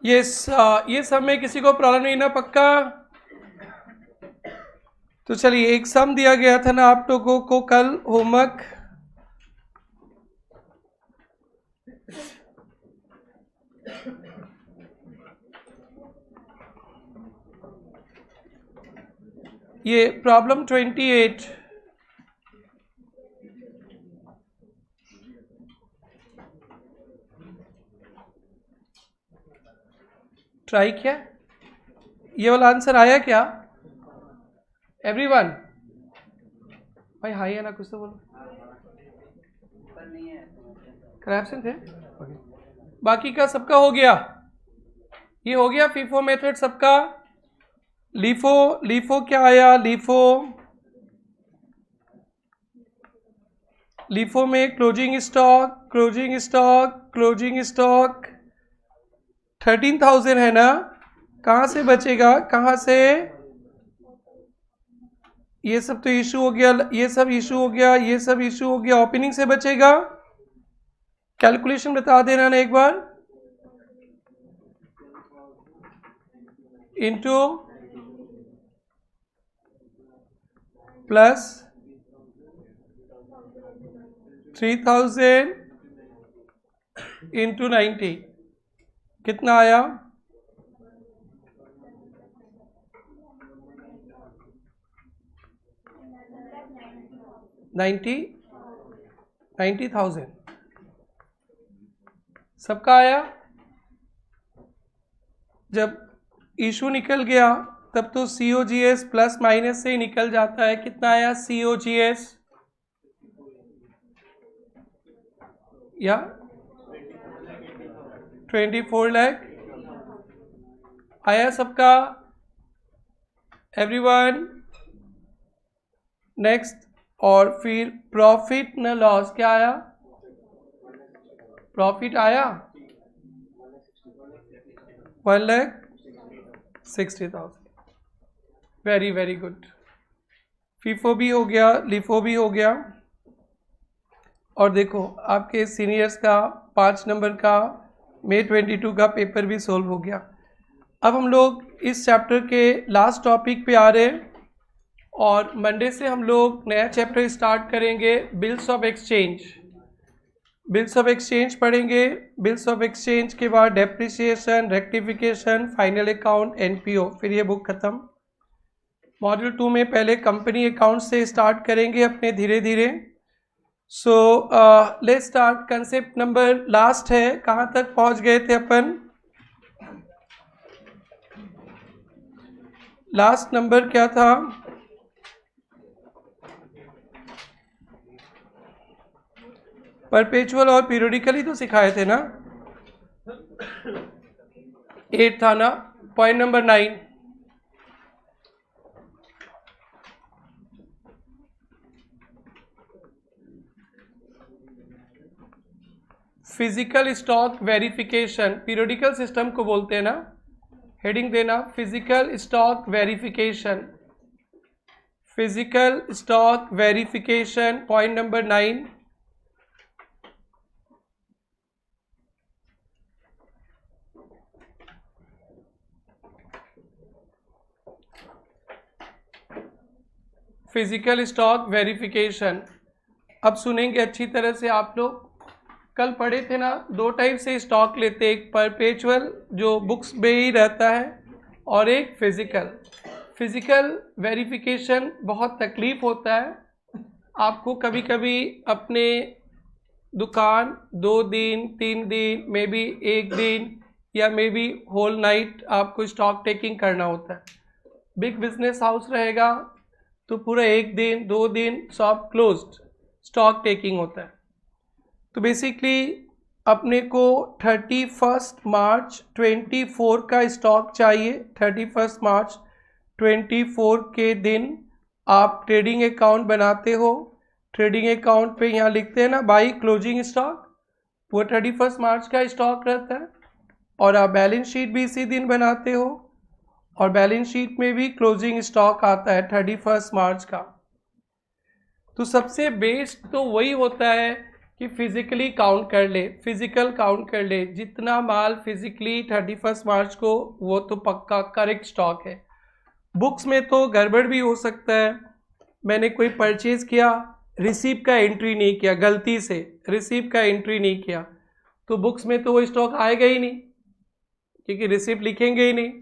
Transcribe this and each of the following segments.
ये सब में किसी को प्रॉब्लम नहीं ना, पक्का? तो चलिए, एक सम दिया गया था ना आप लोगों को कल होमवर्क, ये प्रॉब्लम 28। ट्राई किया? ये वाला आंसर आया क्या एवरीवन? भाई हाई है ना, कुछ तो बोलो। करैप्शन थे? बाकी का सबका हो गया? ये हो गया फीफो मेथड सबका? लीफो क्या आया? लीफो में क्लोजिंग स्टॉक 13,000 है ना? कहाँ से बचेगा? कहाँ से? ये सब तो इशू हो गया, ये सब इशू हो गया, ओपनिंग से बचेगा। कैलकुलेशन बता देना ना एक बार। इंटू प्लस 3,000 इंटू 90 कितना आया? 90,000 सबका आया। जब इशू निकल गया तब तो COGS प्लस माइनस से ही निकल जाता है। कितना आया COGS? या 24 लाख आया सबका? Everyone next. और फिर प्रॉफिट न लॉस क्या आया? प्रॉफिट आया 1,60,000। Very very good. फीफो भी हो गया, लिफो भी हो गया। और देखो आपके सीनियर्स का 5 नंबर का मई 22 का पेपर भी सोल्व हो गया। अब हम लोग इस चैप्टर के लास्ट टॉपिक पे आ रहे हैं और मंडे से हम लोग नया चैप्टर स्टार्ट करेंगे, bills of exchange. Bills of exchange पढ़ेंगे। बिल्स ऑफ एक्सचेंज के बाद depreciation, rectification, final account, NPO, फिर ये बुक खत्म। मॉड्यूल 2 में पहले कंपनी अकाउंट से स्टार्ट करेंगे अपने धीरे धीरे। So let's start. Concept number last है, कहाँ तक पहुँच गए थे अपन? लास्ट नंबर क्या था? परपेचुअल और पीरियोडिकली तो सिखाए थे ना? 8 था ना? Point number 9। Physical stock verification, periodical system को बोलते हैं ना। हेडिंग देना physical stock verification, physical stock verification, point number 9। Physical stock verification अब सुनेंगे अच्छी तरह से आप लोग। कल पढ़े थे ना, 2 टाइप से स्टॉक लेते, एक परपेचुअल जो बुक्स में ही रहता है और एक फिजिकल। फिजिकल वेरिफिकेशन बहुत तकलीफ होता है। आपको कभी कभी अपने दुकान 2 दिन 3 दिन मे बी 1 दिन या मे बी होल नाइट आपको स्टॉक टेकिंग करना होता है। बिग बिजनेस हाउस रहेगा तो पूरा 1 दिन 2 दिन शॉप क्लोज्ड, स्टॉक टेकिंग होता है। तो बेसिकली अपने को 31 मार्च 24 का स्टॉक चाहिए। 31 मार्च 24 के दिन आप ट्रेडिंग अकाउंट बनाते हो। ट्रेडिंग अकाउंट पे यहाँ लिखते हैं ना बाई क्लोजिंग स्टॉक, वो 31 मार्च का स्टॉक रहता है। और आप बैलेंस शीट भी इसी दिन बनाते हो और बैलेंस शीट में भी क्लोजिंग स्टॉक आता है 31 मार्च का। तो सबसे बेस्ट तो वही होता है कि फिजिकली काउंट कर ले, फिजिकल काउंट कर ले, जितना माल फिजिकली 31 मार्च को, वो तो पक्का करेक्ट स्टॉक है। बुक्स में तो गड़बड़ भी हो सकता है, मैंने कोई परचेज किया, रिसीप्ट का एंट्री नहीं किया, गलती से रिसीप्ट का एंट्री नहीं किया, तो बुक्स में तो वो स्टॉक आएगा ही नहीं, क्योंकि रिसीप्ट लिखेंगे ही नहीं।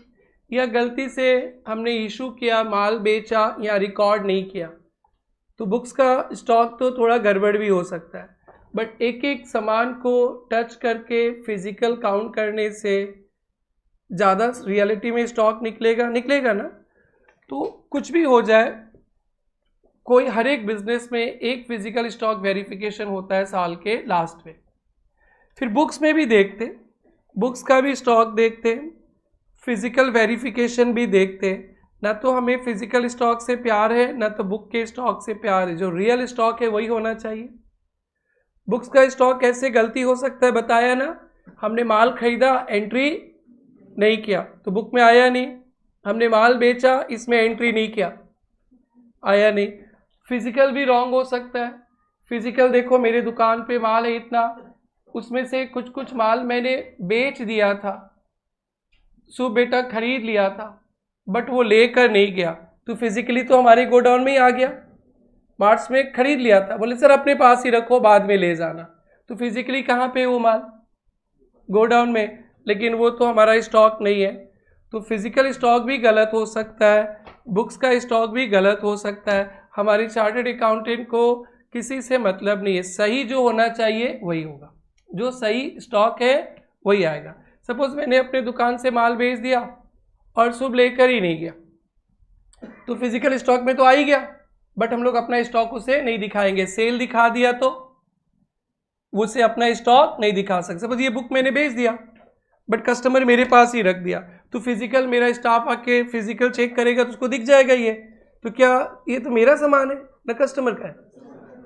या गलती से हमने इशू किया, माल बेचा या रिकॉर्ड नहीं किया, तो बुक्स का स्टॉक तो थोड़ा गड़बड़ भी हो सकता है। बट एक एक सामान को टच करके फिजिकल काउंट करने से ज़्यादा रियलिटी में स्टॉक निकलेगा ना। तो कुछ भी हो जाए, कोई हर एक बिजनेस में एक फिजिकल स्टॉक वेरिफिकेशन होता है साल के लास्ट में। फिर बुक्स में भी देखते, बुक्स का भी स्टॉक देखते, फिजिकल वेरिफिकेशन भी देखते। ना तो हमें फिजिकल स्टॉक से प्यार है, ना तो बुक के स्टॉक से प्यार है। जो रियल स्टॉक है वही होना चाहिए। बुक्स का स्टॉक कैसे गलती हो सकता है, बताया ना, हमने माल खरीदा, एंट्री नहीं किया तो बुक में आया नहीं, हमने माल बेचा, इसमें एंट्री नहीं किया, आया नहीं। फिजिकल भी रॉन्ग हो सकता है। फिजिकल देखो, मेरे दुकान पे माल है इतना, उसमें से कुछ कुछ माल मैंने बेच दिया था, शुभ बेटा खरीद लिया था, बट वो लेकर नहीं गया, तो फिजिकली तो हमारे गोडाउन में ही आ गया। मार्च में खरीद लिया था, बोले सर अपने पास ही रखो, बाद में ले जाना, तो फिजिकली कहाँ पे वो माल, गोडाउन में, लेकिन वो तो हमारा स्टॉक नहीं है। तो फिजिकल स्टॉक भी गलत हो सकता है, बुक्स का स्टॉक भी गलत हो सकता है। हमारी चार्टर्ड अकाउंटेंट को किसी से मतलब नहीं है, सही जो होना चाहिए वही होगा, जो सही स्टॉक है वही आएगा। सपोज मैंने अपने दुकान से माल बेच दिया और शुभ लेकर ही नहीं गया, तो फिजिकल स्टॉक में तो आ ही गया, बट हम लोग अपना स्टॉक उसे नहीं दिखाएंगे। सेल दिखा दिया तो उसे अपना स्टॉक नहीं दिखा सकते। सपोज ये बुक मैंने बेच दिया बट कस्टमर मेरे पास ही रख दिया, तो फिजिकल मेरा स्टाफ आके फिजिकल चेक करेगा तो उसको दिख जाएगा ये, तो क्या ये तो मेरा सामान है ना कस्टमर का है।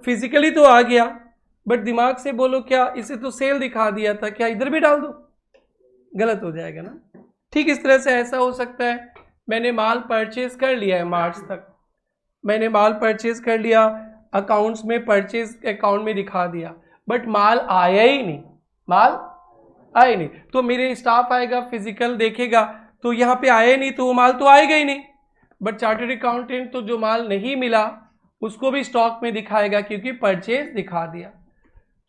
फिजिकली तो आ गया, बट दिमाग से बोलो क्या इसे तो सेल दिखा दिया था, क्या इधर भी डाल दो, गलत हो जाएगा ना। ठीक इस तरह से ऐसा हो सकता है, मैंने माल परचेज कर लिया है, मार्च तक मैंने माल परचेज कर लिया, अकाउंट्स में परचेज अकाउंट में दिखा दिया, बट माल आया ही नहीं, माल आया नहीं, तो मेरे स्टाफ आएगा फिजिकल देखेगा तो यहाँ पे आया नहीं, तो वो माल तो आएगा ही नहीं। बट चार्टर्ड अकाउंटेंट तो जो माल नहीं मिला उसको भी स्टॉक में दिखाएगा, क्योंकि परचेज दिखा दिया।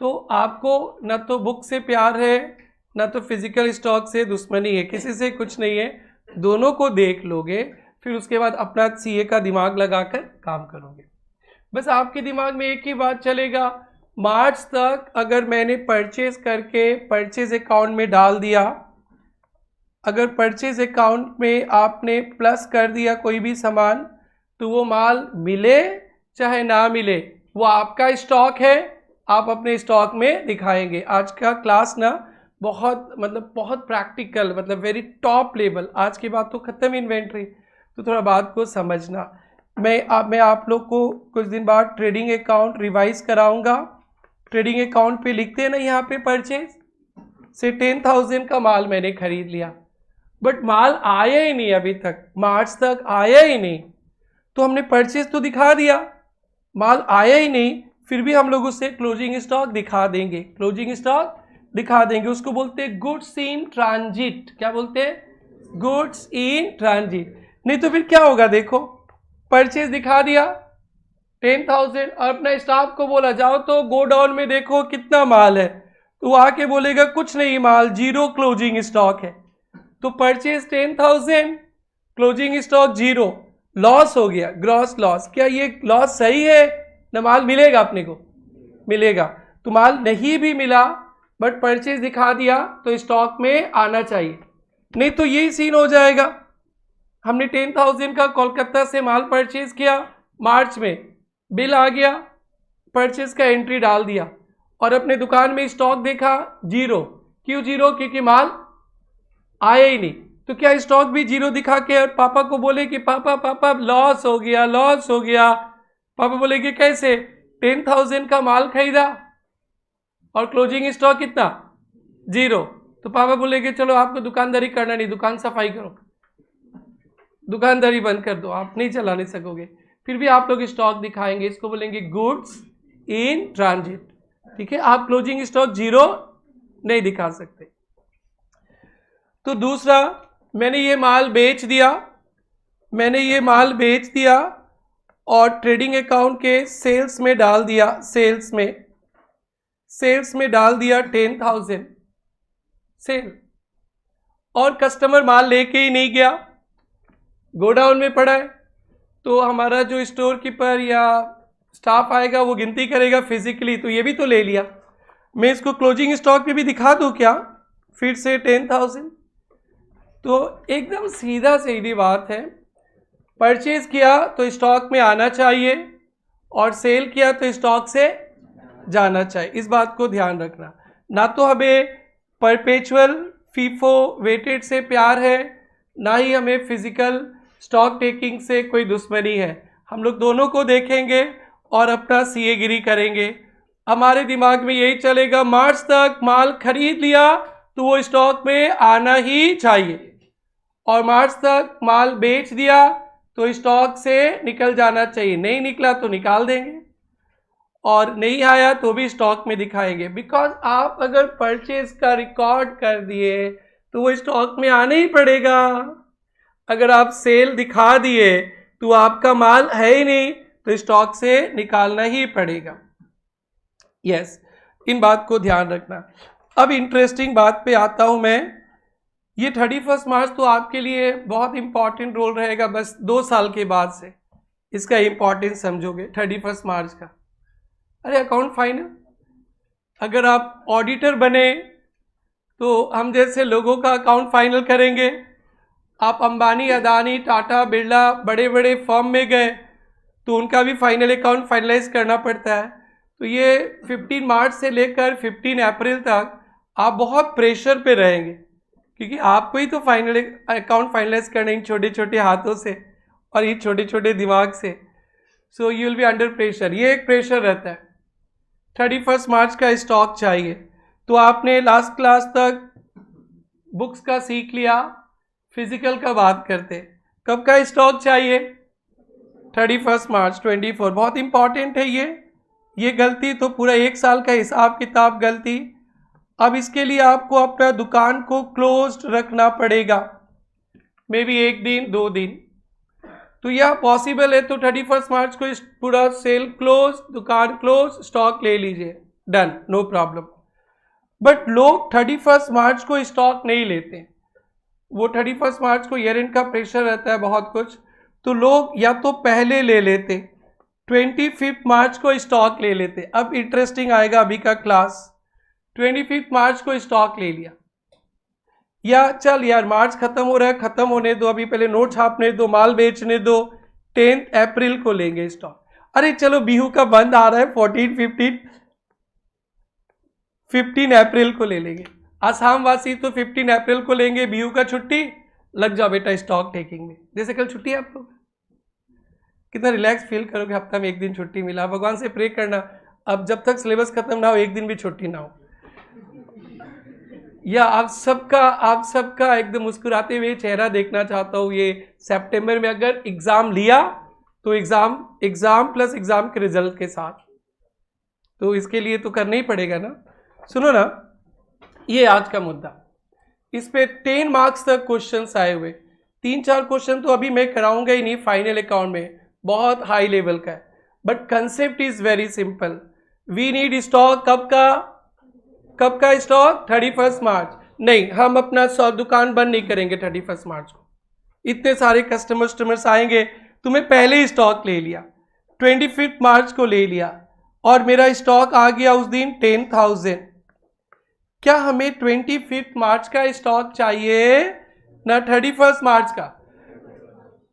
तो आपको न तो बुक से प्यार है, न तो फिजिकल स्टॉक से दुश्मनी है, किसी से कुछ नहीं है, दोनों को देख लोगे, फिर उसके बाद अपना सीए का दिमाग लगाकर काम करोगे। बस आपके दिमाग में एक ही बात चलेगा, मार्च तक अगर मैंने परचेज करके परचेज अकाउंट में डाल दिया, अगर परचेज अकाउंट में आपने प्लस कर दिया कोई भी सामान, तो वो माल मिले चाहे ना मिले वो आपका स्टॉक है, आप अपने स्टॉक में दिखाएंगे। आज का क्लास ना बहुत बहुत प्रैक्टिकल, वेरी टॉप लेवल। आज की बात तो खत्म इन्वेंट्री, तो थोड़ा बात को समझना। मैं आप लोग को कुछ दिन बाद ट्रेडिंग अकाउंट रिवाइज कराऊंगा। ट्रेडिंग अकाउंट पे लिखते हैं ना यहाँ पे परचेज से 10,000 का माल मैंने खरीद लिया, बट माल आया ही नहीं, अभी तक मार्च तक आया ही नहीं, तो हमने परचेज तो दिखा दिया, माल आया ही नहीं, फिर भी हम लोग उससे क्लोजिंग स्टॉक दिखा देंगे, क्लोजिंग स्टॉक दिखा देंगे। उसको बोलते हैं गुड्स इन ट्रांजिट। क्या बोलते हैं? Goods in transit. नहीं तो फिर क्या होगा, देखो परचेज दिखा दिया 10,000 और अपना स्टाफ को बोला जाओ तो गोडाउन में देखो कितना माल है, तो आके बोलेगा कुछ नहीं, माल जीरो क्लोजिंग स्टॉक है। तो purchase 10,000, closing stock zero, loss हो गया, ग्रॉस लॉस। क्या ये लॉस सही है? ना माल मिलेगा, अपने को मिलेगा। तो माल नहीं भी मिला बट परचेज दिखा दिया तो स्टॉक में आना चाहिए, नहीं तो यही सीन हो जाएगा। हमने 10,000 का कोलकाता से माल परचेज किया, मार्च में बिल आ गया, परचेज का एंट्री डाल दिया और अपने दुकान में स्टॉक देखा जीरो। क्यों जीरो? क्योंकि माल आया ही नहीं। तो क्या स्टॉक भी जीरो दिखा के और पापा को बोले कि पापा लॉस हो गया, लॉस हो गया? पापा बोले कि कैसे? 10,000 का माल खरीदा और क्लोजिंग स्टॉक कितना? जीरो। तो पापा बोले कि चलो आपको दुकानदारी करना नहीं, दुकान सफाई करो, दुकानदारी बंद कर दो, आप नहीं चला नहीं सकोगे। फिर भी आप लोग स्टॉक दिखाएंगे, इसको बोलेंगे गुड्स इन ट्रांजिट। ठीक है, आप क्लोजिंग स्टॉक 0 नहीं दिखा सकते। तो दूसरा, मैंने ये माल बेच दिया और ट्रेडिंग अकाउंट के सेल्स में डाल दिया, सेल्स में डाल दिया 10,000 सेल, और कस्टमर माल लेके ही नहीं गया, गोडाउन में पड़ा है। तो हमारा जो स्टोर कीपर या स्टाफ आएगा वो गिनती करेगा फिजिकली, तो ये भी तो ले लिया। मैं इसको क्लोजिंग स्टॉक पे भी दिखा दूं क्या, फिर से 10,000। तो एकदम सीधी बात है, परचेज किया तो स्टॉक में आना चाहिए और सेल किया तो स्टॉक से जाना चाहिए। इस बात को ध्यान रखना। ना तो हमें परपेचुअल फीफो वेटेड से प्यार है, ना ही हमें फिजिकल स्टॉक टेकिंग से कोई दुश्मनी है। हम लोग दोनों को देखेंगे और अपना सीए गिरी करेंगे। हमारे दिमाग में यही चलेगा, मार्च तक माल खरीद लिया तो वो स्टॉक में आना ही चाहिए, और मार्च तक माल बेच दिया तो स्टॉक से निकल जाना चाहिए। नहीं निकला तो निकाल देंगे, और नहीं आया तो भी स्टॉक में दिखाएंगे। बिकॉज आप अगर परचेज का रिकॉर्ड कर दिए तो वो स्टॉक में आना ही पड़ेगा। अगर आप सेल दिखा दिए तो आपका माल है ही नहीं, तो स्टॉक से निकालना ही पड़ेगा। यस, इन बात को ध्यान रखना। अब इंटरेस्टिंग बात पे आता हूं मैं। ये 31 मार्च तो आपके लिए बहुत इंपॉर्टेंट रोल रहेगा, बस 2 साल के बाद से इसका इंपॉर्टेंस समझोगे। 31 मार्च का, अरे अकाउंट फाइनल, अगर आप ऑडिटर बने तो हम जैसे लोगों का अकाउंट फाइनल करेंगे। आप अंबानी, अदानी, टाटा, बिरला बड़े बड़े फर्म में गए तो उनका भी फाइनल अकाउंट फाइनलाइज करना पड़ता है। तो ये 15 मार्च से लेकर 15 अप्रैल तक आप बहुत प्रेशर पे रहेंगे, क्योंकि आपको ही तो फाइनल अकाउंट फाइनलाइज करना इन छोटे छोटे हाथों से और ये छोटे छोटे दिमाग से। So you will be under pressure, ये एक प्रेशर रहता है। 31 मार्च का स्टॉक चाहिए। तो आपने लास्ट क्लास तक बुक्स का सीख लिया, फिजिकल का बात करते। कब का स्टॉक चाहिए? 31 मार्च 24। बहुत इंपॉर्टेंट है ये गलती तो पूरा 1 साल का हिसाब किताब गलती। अब इसके लिए आपको अपना दुकान को क्लोज्ड रखना पड़ेगा, मे बी 1 दिन 2 दिन। तो यह पॉसिबल है, तो 31 मार्च को पूरा सेल क्लोज, दुकान क्लोज, स्टॉक ले लीजिए, डन, नो प्रॉब्लम। बट लोग 31 मार्च को स्टॉक नहीं लेते। वो 31 मार्च को ईयर एंड का प्रेशर रहता है बहुत कुछ, तो लोग या तो पहले ले लेते, 25 मार्च को स्टॉक ले लेते। अब इंटरेस्टिंग आएगा अभी का क्लास। 25 मार्च को स्टॉक ले लिया, या चल यार मार्च खत्म हो रहा है, खत्म होने दो, अभी पहले नोट छापने दो, माल बेचने दो, 10 अप्रैल को लेंगे स्टॉक। अरे चलो बिहू का बंद आ रहा है 15 अप्रैल को ले लेंगे। आसाम वासी तो 15 अप्रैल को लेंगे, बिहू का छुट्टी, लग जाओ बेटा स्टॉक टेकिंग में। जैसे कल छुट्टी है आप लोग, कितना रिलैक्स फील करोगे, हफ्ता में 1 दिन छुट्टी मिला। भगवान से प्रे करना अब जब तक सिलेबस खत्म ना हो 1 दिन भी छुट्टी ना हो। या आप सबका एकदम मुस्कुराते हुए चेहरा देखना चाहता हूँ। ये सितंबर में अगर एग्जाम लिया तो एग्जाम प्लस एग्जाम के रिजल्ट के साथ, तो इसके लिए तो करना ही पड़ेगा ना। सुनो ना, ये आज का मुद्दा, इस पे 10 मार्क्स तक क्वेश्चंस आए हुए। 3-4 क्वेश्चन तो अभी मैं कराऊंगा ही नहीं, फाइनल अकाउंट में बहुत हाई लेवल का है, but concept is very simple. We need stock कब का स्टॉक? 31 मार्च। नहीं, हम अपना दुकान बंद नहीं करेंगे 31 मार्च को। इतने सारे कस्टमर्स आएंगे, तुम्हें पहले ही स्टॉक ले लिया, 25 मार्च को ले लिया, और मेरा स्टॉक आ गया उस दिन 10,000। क्या हमें 25 मार्च का स्टॉक चाहिए ना 31 मार्च का?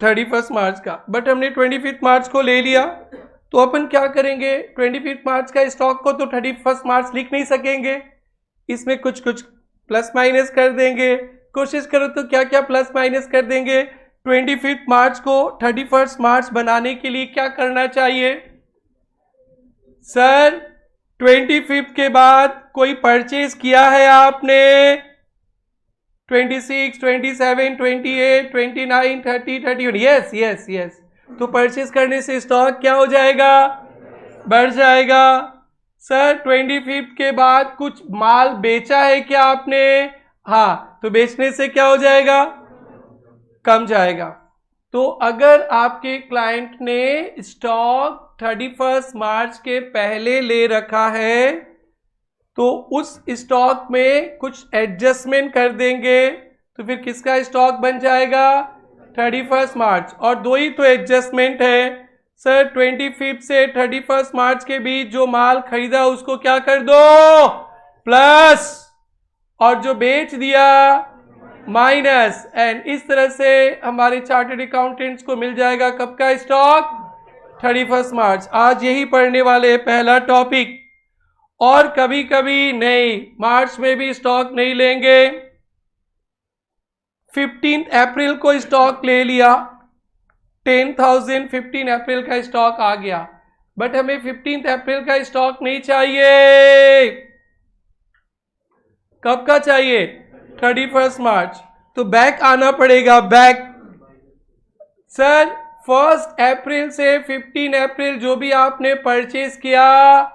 31 मार्च का। बट हमने 25 मार्च को ले लिया, तो अपन क्या करेंगे? 25 मार्च का स्टॉक को तो 31 मार्च लिख नहीं सकेंगे, इसमें कुछ प्लस माइनस कर देंगे। कोशिश करो तो क्या क्या प्लस माइनस कर देंगे। 25 मार्च को 31 मार्च बनाने के लिए क्या करना चाहिए सर? 25 के बाद कोई परचेज किया है आपने? 26, 27, 28, 29, 30, 31। यस। तो परचेज करने से स्टॉक क्या हो जाएगा? बढ़ जाएगा। सर 25 के बाद कुछ माल बेचा है क्या आपने? हाँ, तो बेचने से क्या हो जाएगा? कम जाएगा। तो अगर आपके क्लाइंट ने स्टॉक 31 मार्च के पहले ले रखा है तो उस स्टॉक में कुछ एडजस्टमेंट कर देंगे, तो फिर किसका स्टॉक बन जाएगा? 31 मार्च। और दो ही तो एडजस्टमेंट है सर, 25 से 31 मार्च के बीच जो माल खरीदा उसको क्या कर दो? प्लस, और जो बेच दिया माइनस। एंड इस तरह से हमारे चार्टर्ड अकाउंटेंट्स को मिल जाएगा कब का स्टॉक? 31 मार्च। आज यही पढ़ने वाले पहला टॉपिक। और कभी कभी नहीं, मार्च में भी स्टॉक नहीं लेंगे, 15 अप्रैल को स्टॉक ले लिया, 10,000 15 अप्रैल का स्टॉक आ गया, बट हमें 15 अप्रैल का स्टॉक नहीं चाहिए। कब का चाहिए? 31 मार्च। तो बैक आना पड़ेगा, बैक। सर 1 अप्रैल से 15 अप्रैल जो भी आपने परचेज किया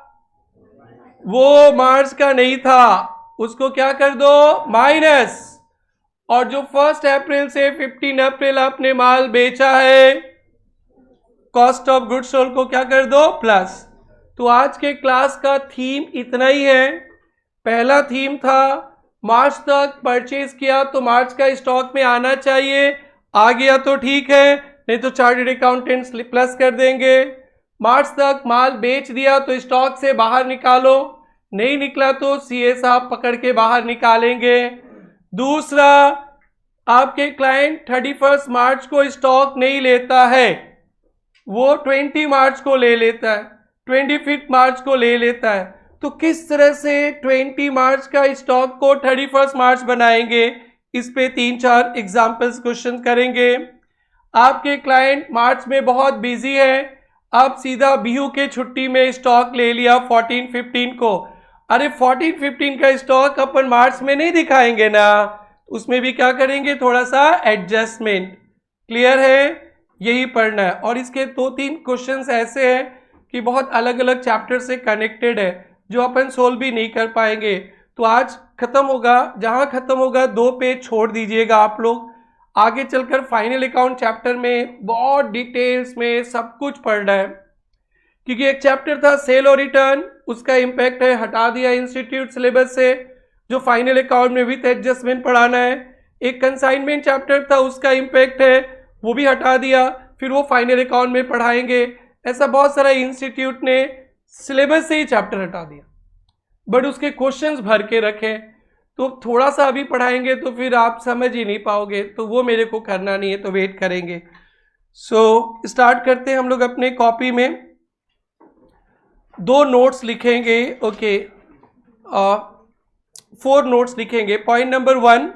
वो मार्च का नहीं था, उसको क्या कर दो? माइनस। और जो 1 अप्रैल से 15 अप्रैल आपने माल बेचा है, कॉस्ट ऑफ गुड्स सोल्ड को क्या कर दो? प्लस। तो आज के क्लास का थीम इतना ही है। पहला थीम था मार्च तक परचेज किया तो मार्च का स्टॉक में आना चाहिए, आ गया तो ठीक है, नहीं तो चार्टर्ड अकाउंटेंट्स प्लस कर देंगे। मार्च तक माल बेच दिया तो स्टॉक से बाहर निकालो, नहीं निकला तो सीए साहब पकड़ के बाहर निकालेंगे। दूसरा, आपके क्लाइंट 31 मार्च को स्टॉक नहीं लेता है, वो 20 मार्च को ले लेता है, 25 मार्च को ले लेता है, तो किस तरह से 20 मार्च का स्टॉक को 31 मार्च बनाएंगे? इस पे 3-4 एग्जाम्पल्स क्वेश्चन करेंगे। आपके क्लाइंट मार्च में बहुत बिजी है, आप सीधा बिहू के छुट्टी में स्टॉक ले लिया 14-15 को। अरे 14-15 का स्टॉक अपन मार्च में नहीं दिखाएंगे ना, उसमें भी क्या करेंगे? थोड़ा सा एडजस्टमेंट। क्लियर है? यही पढ़ना है। और इसके 2-3 क्वेश्चंस ऐसे हैं कि बहुत अलग अलग चैप्टर से कनेक्टेड है, जो अपन सोल्व भी नहीं कर पाएंगे। तो आज खत्म होगा, जहां खत्म होगा 2 पेज छोड़ दीजिएगा आप लोग। आगे चलकर फाइनल अकाउंट चैप्टर में बहुत डिटेल्स में सब कुछ पढ़ना है, क्योंकि एक चैप्टर था सेल और रिटर्न, उसका इम्पैक्ट है हटा दिया इंस्टीट्यूट सिलेबस से, जो फाइनल अकाउंट में विथ एडजस्टमेंट पढ़ाना है। एक कंसाइनमेंट चैप्टर था, उसका इम्पैक्ट है, वो भी हटा दिया, फिर वो फाइनल अकाउंट में पढ़ाएंगे। ऐसा बहुत सारा इंस्टीट्यूट ने सिलेबस से ही चैप्टर हटा दिया, बट उसके क्वेश्चंस भर के रखे। तो थोड़ा सा अभी पढ़ाएंगे तो फिर आप समझ ही नहीं पाओगे, तो वो मेरे को करना नहीं है, तो वेट करेंगे। सो स्टार्ट करते हैं हम लोग अपने कॉपी में। 2 नोट्स लिखेंगे, ओके, 4 नोट्स लिखेंगे। Point number 1,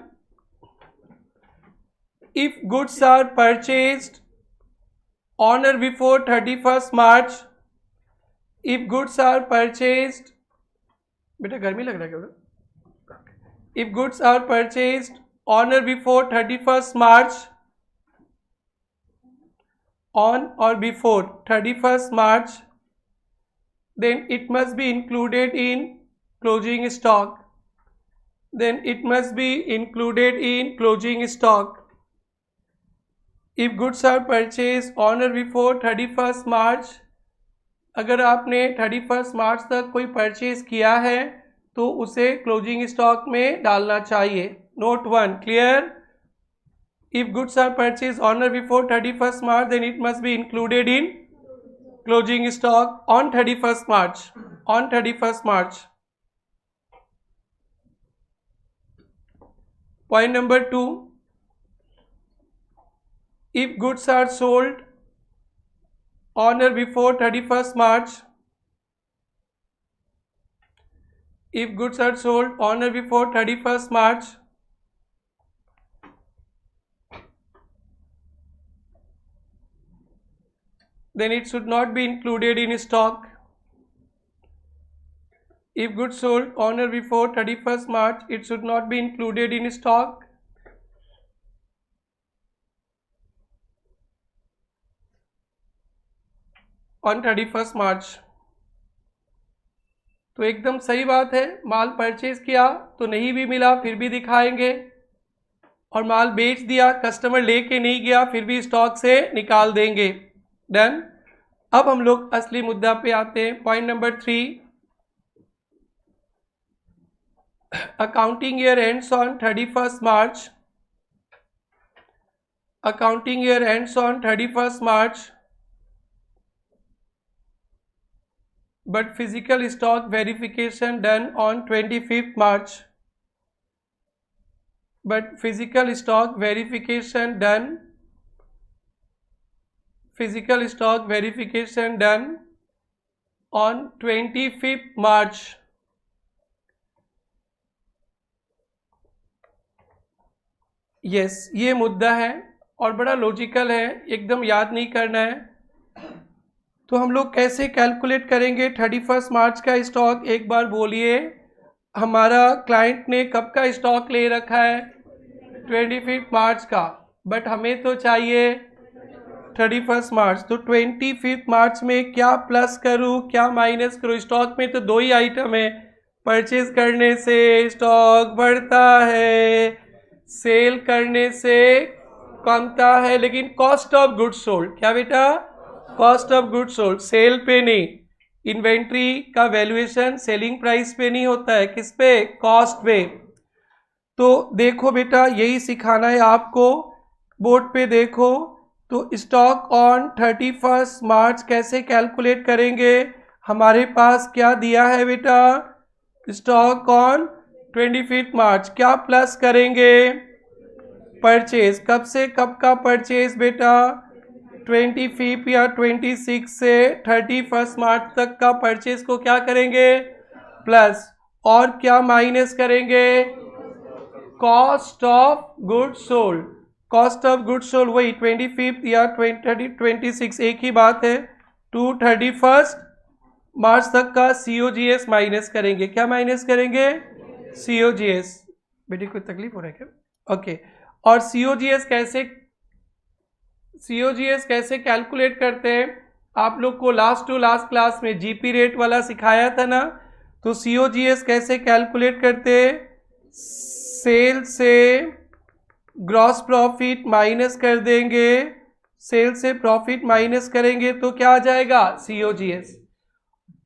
if goods are purchased on or before 31st March, if goods are purchased, बेटा गर्मी लग रहा है क्या बेटा? If goods are purchased on or before 31st March, on or before 31st March, then it must be included in closing stock. Then it must be included in closing stock. If goods are purchased on or before 31st March, अगर आपने 31 मार्च तक कोई purchase किया है तो उसे closing stock में डालना चाहिए। Note 1 clear? If goods are purchased on or before 31st March, then it must be included in closing stock on 31st March. On 31st March. Point number 2. If goods are sold on or before 31st March, if goods are sold on or before 31st March, then it should not be included in stock. If goods sold on or before 31st March, it should not be included in stock. On 31st March. तो एकदम सही बात है, माल purchase किया तो नहीं भी मिला फिर भी दिखाएंगे, और माल बेच दिया कस्टमर लेके नहीं गया फिर भी स्टॉक से निकाल देंगे। डन। अब हम लोग असली मुद्दा पे आते हैं, point number 3। Accounting year ends on 31st March। Accounting year ends on 31st March, but physical stock verification done on 25th March. But physical stock verification done on 25th March. Yes, ये मुद्दा है और बड़ा logical है, एकदम याद नहीं करना है। तो हम लोग कैसे कैलकुलेट करेंगे 31 मार्च का स्टॉक, एक बार बोलिए। हमारा क्लाइंट ने कब का स्टॉक ले रखा है? 25 मार्च का, बट हमें तो चाहिए 31 मार्च। तो 25 मार्च में क्या प्लस करूं क्या माइनस करूं? स्टॉक में तो दो ही आइटम है, परचेज करने से स्टॉक बढ़ता है, सेल करने से कमता है। लेकिन कॉस्ट ऑफ गुड्स सोल्ड, क्या बेटा? Cost of goods sold, sale पे नहीं। इन्वेंट्री का वैल्यूएशन सेलिंग प्राइस पे नहीं होता है, किस पे? कॉस्ट पे। तो देखो बेटा, यही सिखाना है आपको, बोर्ड पे देखो। तो स्टॉक ऑन 31 मार्च कैसे कैलकुलेट करेंगे? हमारे पास क्या दिया है बेटा? स्टॉक ऑन 25 मार्च, क्या प्लस करेंगे? परचेज। कब से कब का परचेज बेटा? 25 या 26 से 31 मार्च तक का परचेज को क्या करेंगे? प्लस। और क्या माइनस करेंगे? Cost of goods sold. Cost of goods sold वही 25 या 26 एक ही बात है, टू 31 मार्च तक का COGS माइनस करेंगे। क्या माइनस करेंगे? COGS। बेटी कोई तकलीफ हो रहा है क्या? ओके। और COGS कैसे कैलकुलेट करते हैं? आप लोग को लास्ट टू लास्ट क्लास में GP रेट वाला सिखाया था ना। तो COGS कैसे कैलकुलेट करते हैं? सेल से ग्रॉस प्रॉफिट माइनस कर देंगे, सेल से प्रॉफिट माइनस करेंगे तो क्या आ जाएगा? COGS।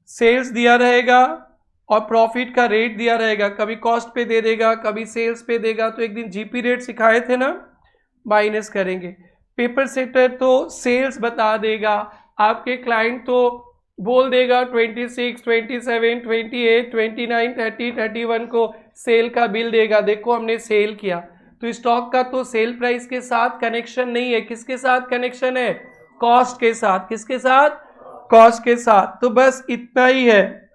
सेल्स दिया रहेगा और प्रॉफिट का रेट दिया रहेगा, कभी कॉस्ट पे दे देगा कभी सेल्स पे देगा। तो एक दिन GP रेट सिखाए थे ना, माइनस करेंगे। पेपर सेटर तो सेल्स बता देगा, आपके क्लाइंट तो बोल देगा 26, 27, 28, 29, 30, 31 को सेल का बिल देगा, देखो हमने सेल किया। तो स्टॉक का तो सेल प्राइस के साथ कनेक्शन नहीं है, किसके साथ कनेक्शन है? कॉस्ट के साथ। किसके साथ? कॉस्ट के साथ। तो बस इतना ही है,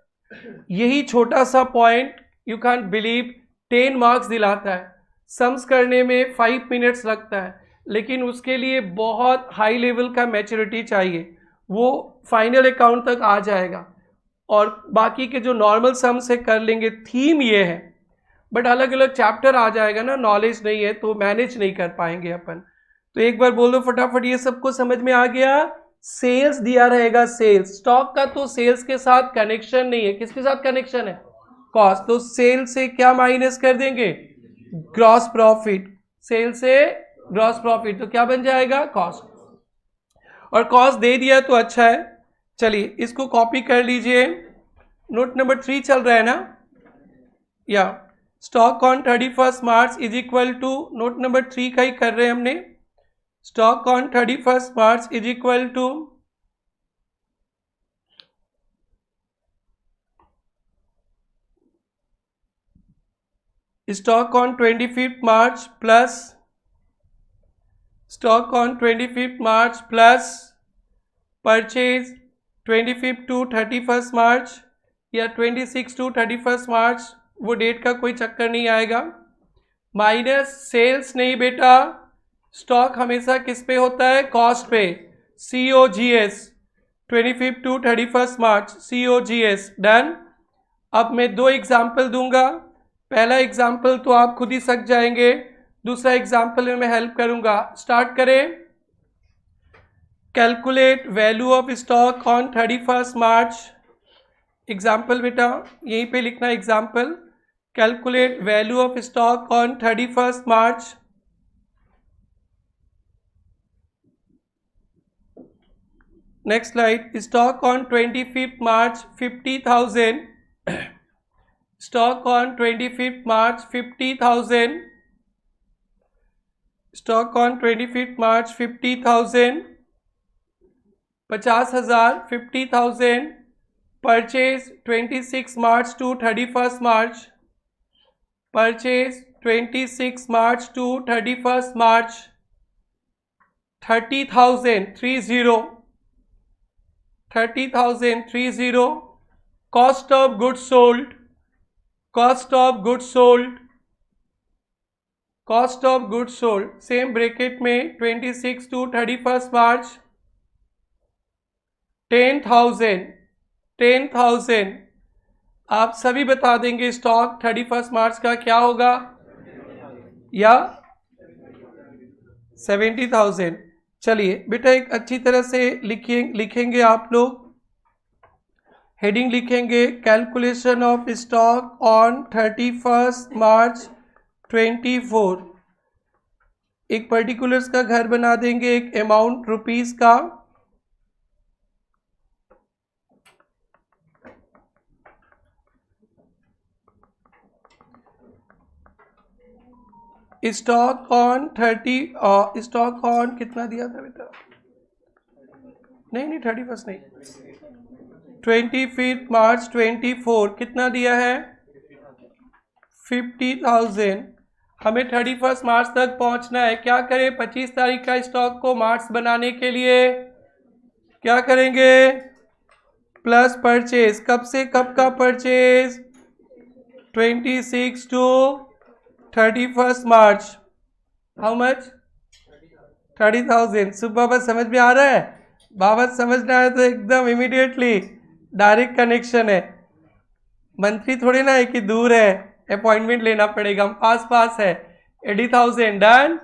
यही छोटा सा point you can believe 10 marks दिलाता है। सम्स करने में 5 मिनट्स लगता है, लेकिन उसके लिए बहुत हाई लेवल का मैच्योरिटी चाहिए, वो फाइनल अकाउंट तक आ जाएगा। और बाकी के जो नॉर्मल सम से कर लेंगे। थीम ये है, बट अलग अलग चैप्टर आ जाएगा ना, नॉलेज नहीं है तो मैनेज नहीं कर पाएंगे अपन। तो एक बार बोल दो फटाफट, ये सबको समझ में आ गया? सेल्स दिया रहेगा, सेल्स। स्टॉक का तो सेल्स के साथ कनेक्शन नहीं है, किसके साथ कनेक्शन है? कॉस्ट। तो सेल से क्या माइनस कर देंगे? Gross profit. सेल से ग्रॉस प्रॉफिट तो क्या बन जाएगा? कॉस्ट। और कॉस्ट दे दिया तो अच्छा है, चलिए इसको कॉपी कर लीजिए। नोट नंबर 3 चल रहा है ना? या stock on 31 March is equal to, note number 3 का ही कर रहे हैं हमने। Stock on 31 March is equal to stock on 25 March plus stock on 25 March plus purchase 25 to 31 March या 26 टू 31 मार्च, वो डेट का कोई चक्कर नहीं आएगा। माइनस सेल्स नहीं बेटा, स्टॉक हमेशा किस पे होता है? कॉस्ट पे। COGS 25 to 31 March, COGS। Done. अब मैं 2 एग्जाम्पल दूंगा, पहला एग्जाम्पल तो आप खुद ही सीख जाएंगे, दूसरा एग्जाम्पल में मैं हेल्प करूंगा। स्टार्ट करें। Calculate value of stock on 31 March example बेटा यहीं पे लिखना example, calculate value of stock on 31 March. Next slide, stock on 25 March 50,000, stock on 25 March 50,000, stock on 25 March 50,000, 50,000 50,000, purchase 26 March to 31 March, purchase 26 March to 31 March, 30,000 30,030, cost of goods sold, cost of goods sold, cost of goods sold same bracket में 26 to 31 March, 10,000 आप सभी बता देंगे stock 31 March का क्या होगा, या 70,000। चलिए बेटा एक अच्छी तरह से लिखेंगे आप लोग, हेडिंग लिखेंगे कैलकुलेशन ऑफ स्टॉक ऑन 31 मार्च 24। एक पर्टिकुलर्स का घर बना देंगे, एक अमाउंट रुपीस का, स्टॉक ऑन 30, स्टॉक ऑन कितना दिया था बेटा, नहीं 31 नहीं, 25 मार्च 24 कितना दिया है, 50,000। हमें 31 मार्च तक पहुंचना है, क्या करें, 25 तारीख का स्टॉक को मार्च बनाने के लिए क्या करेंगे, प्लस परचेज, कब से कब का purchase, 26 to 31 March, how much, 30,000। सुबह बस समझ में आ रहा है, बाबा समझना है तो एकदम इमीडिएटली डायरेक्ट कनेक्शन है, मंथली थोड़ी ना है कि दूर है, अपॉइंटमेंट लेना पड़ेगा, हम पास पास है। 80,000 डन,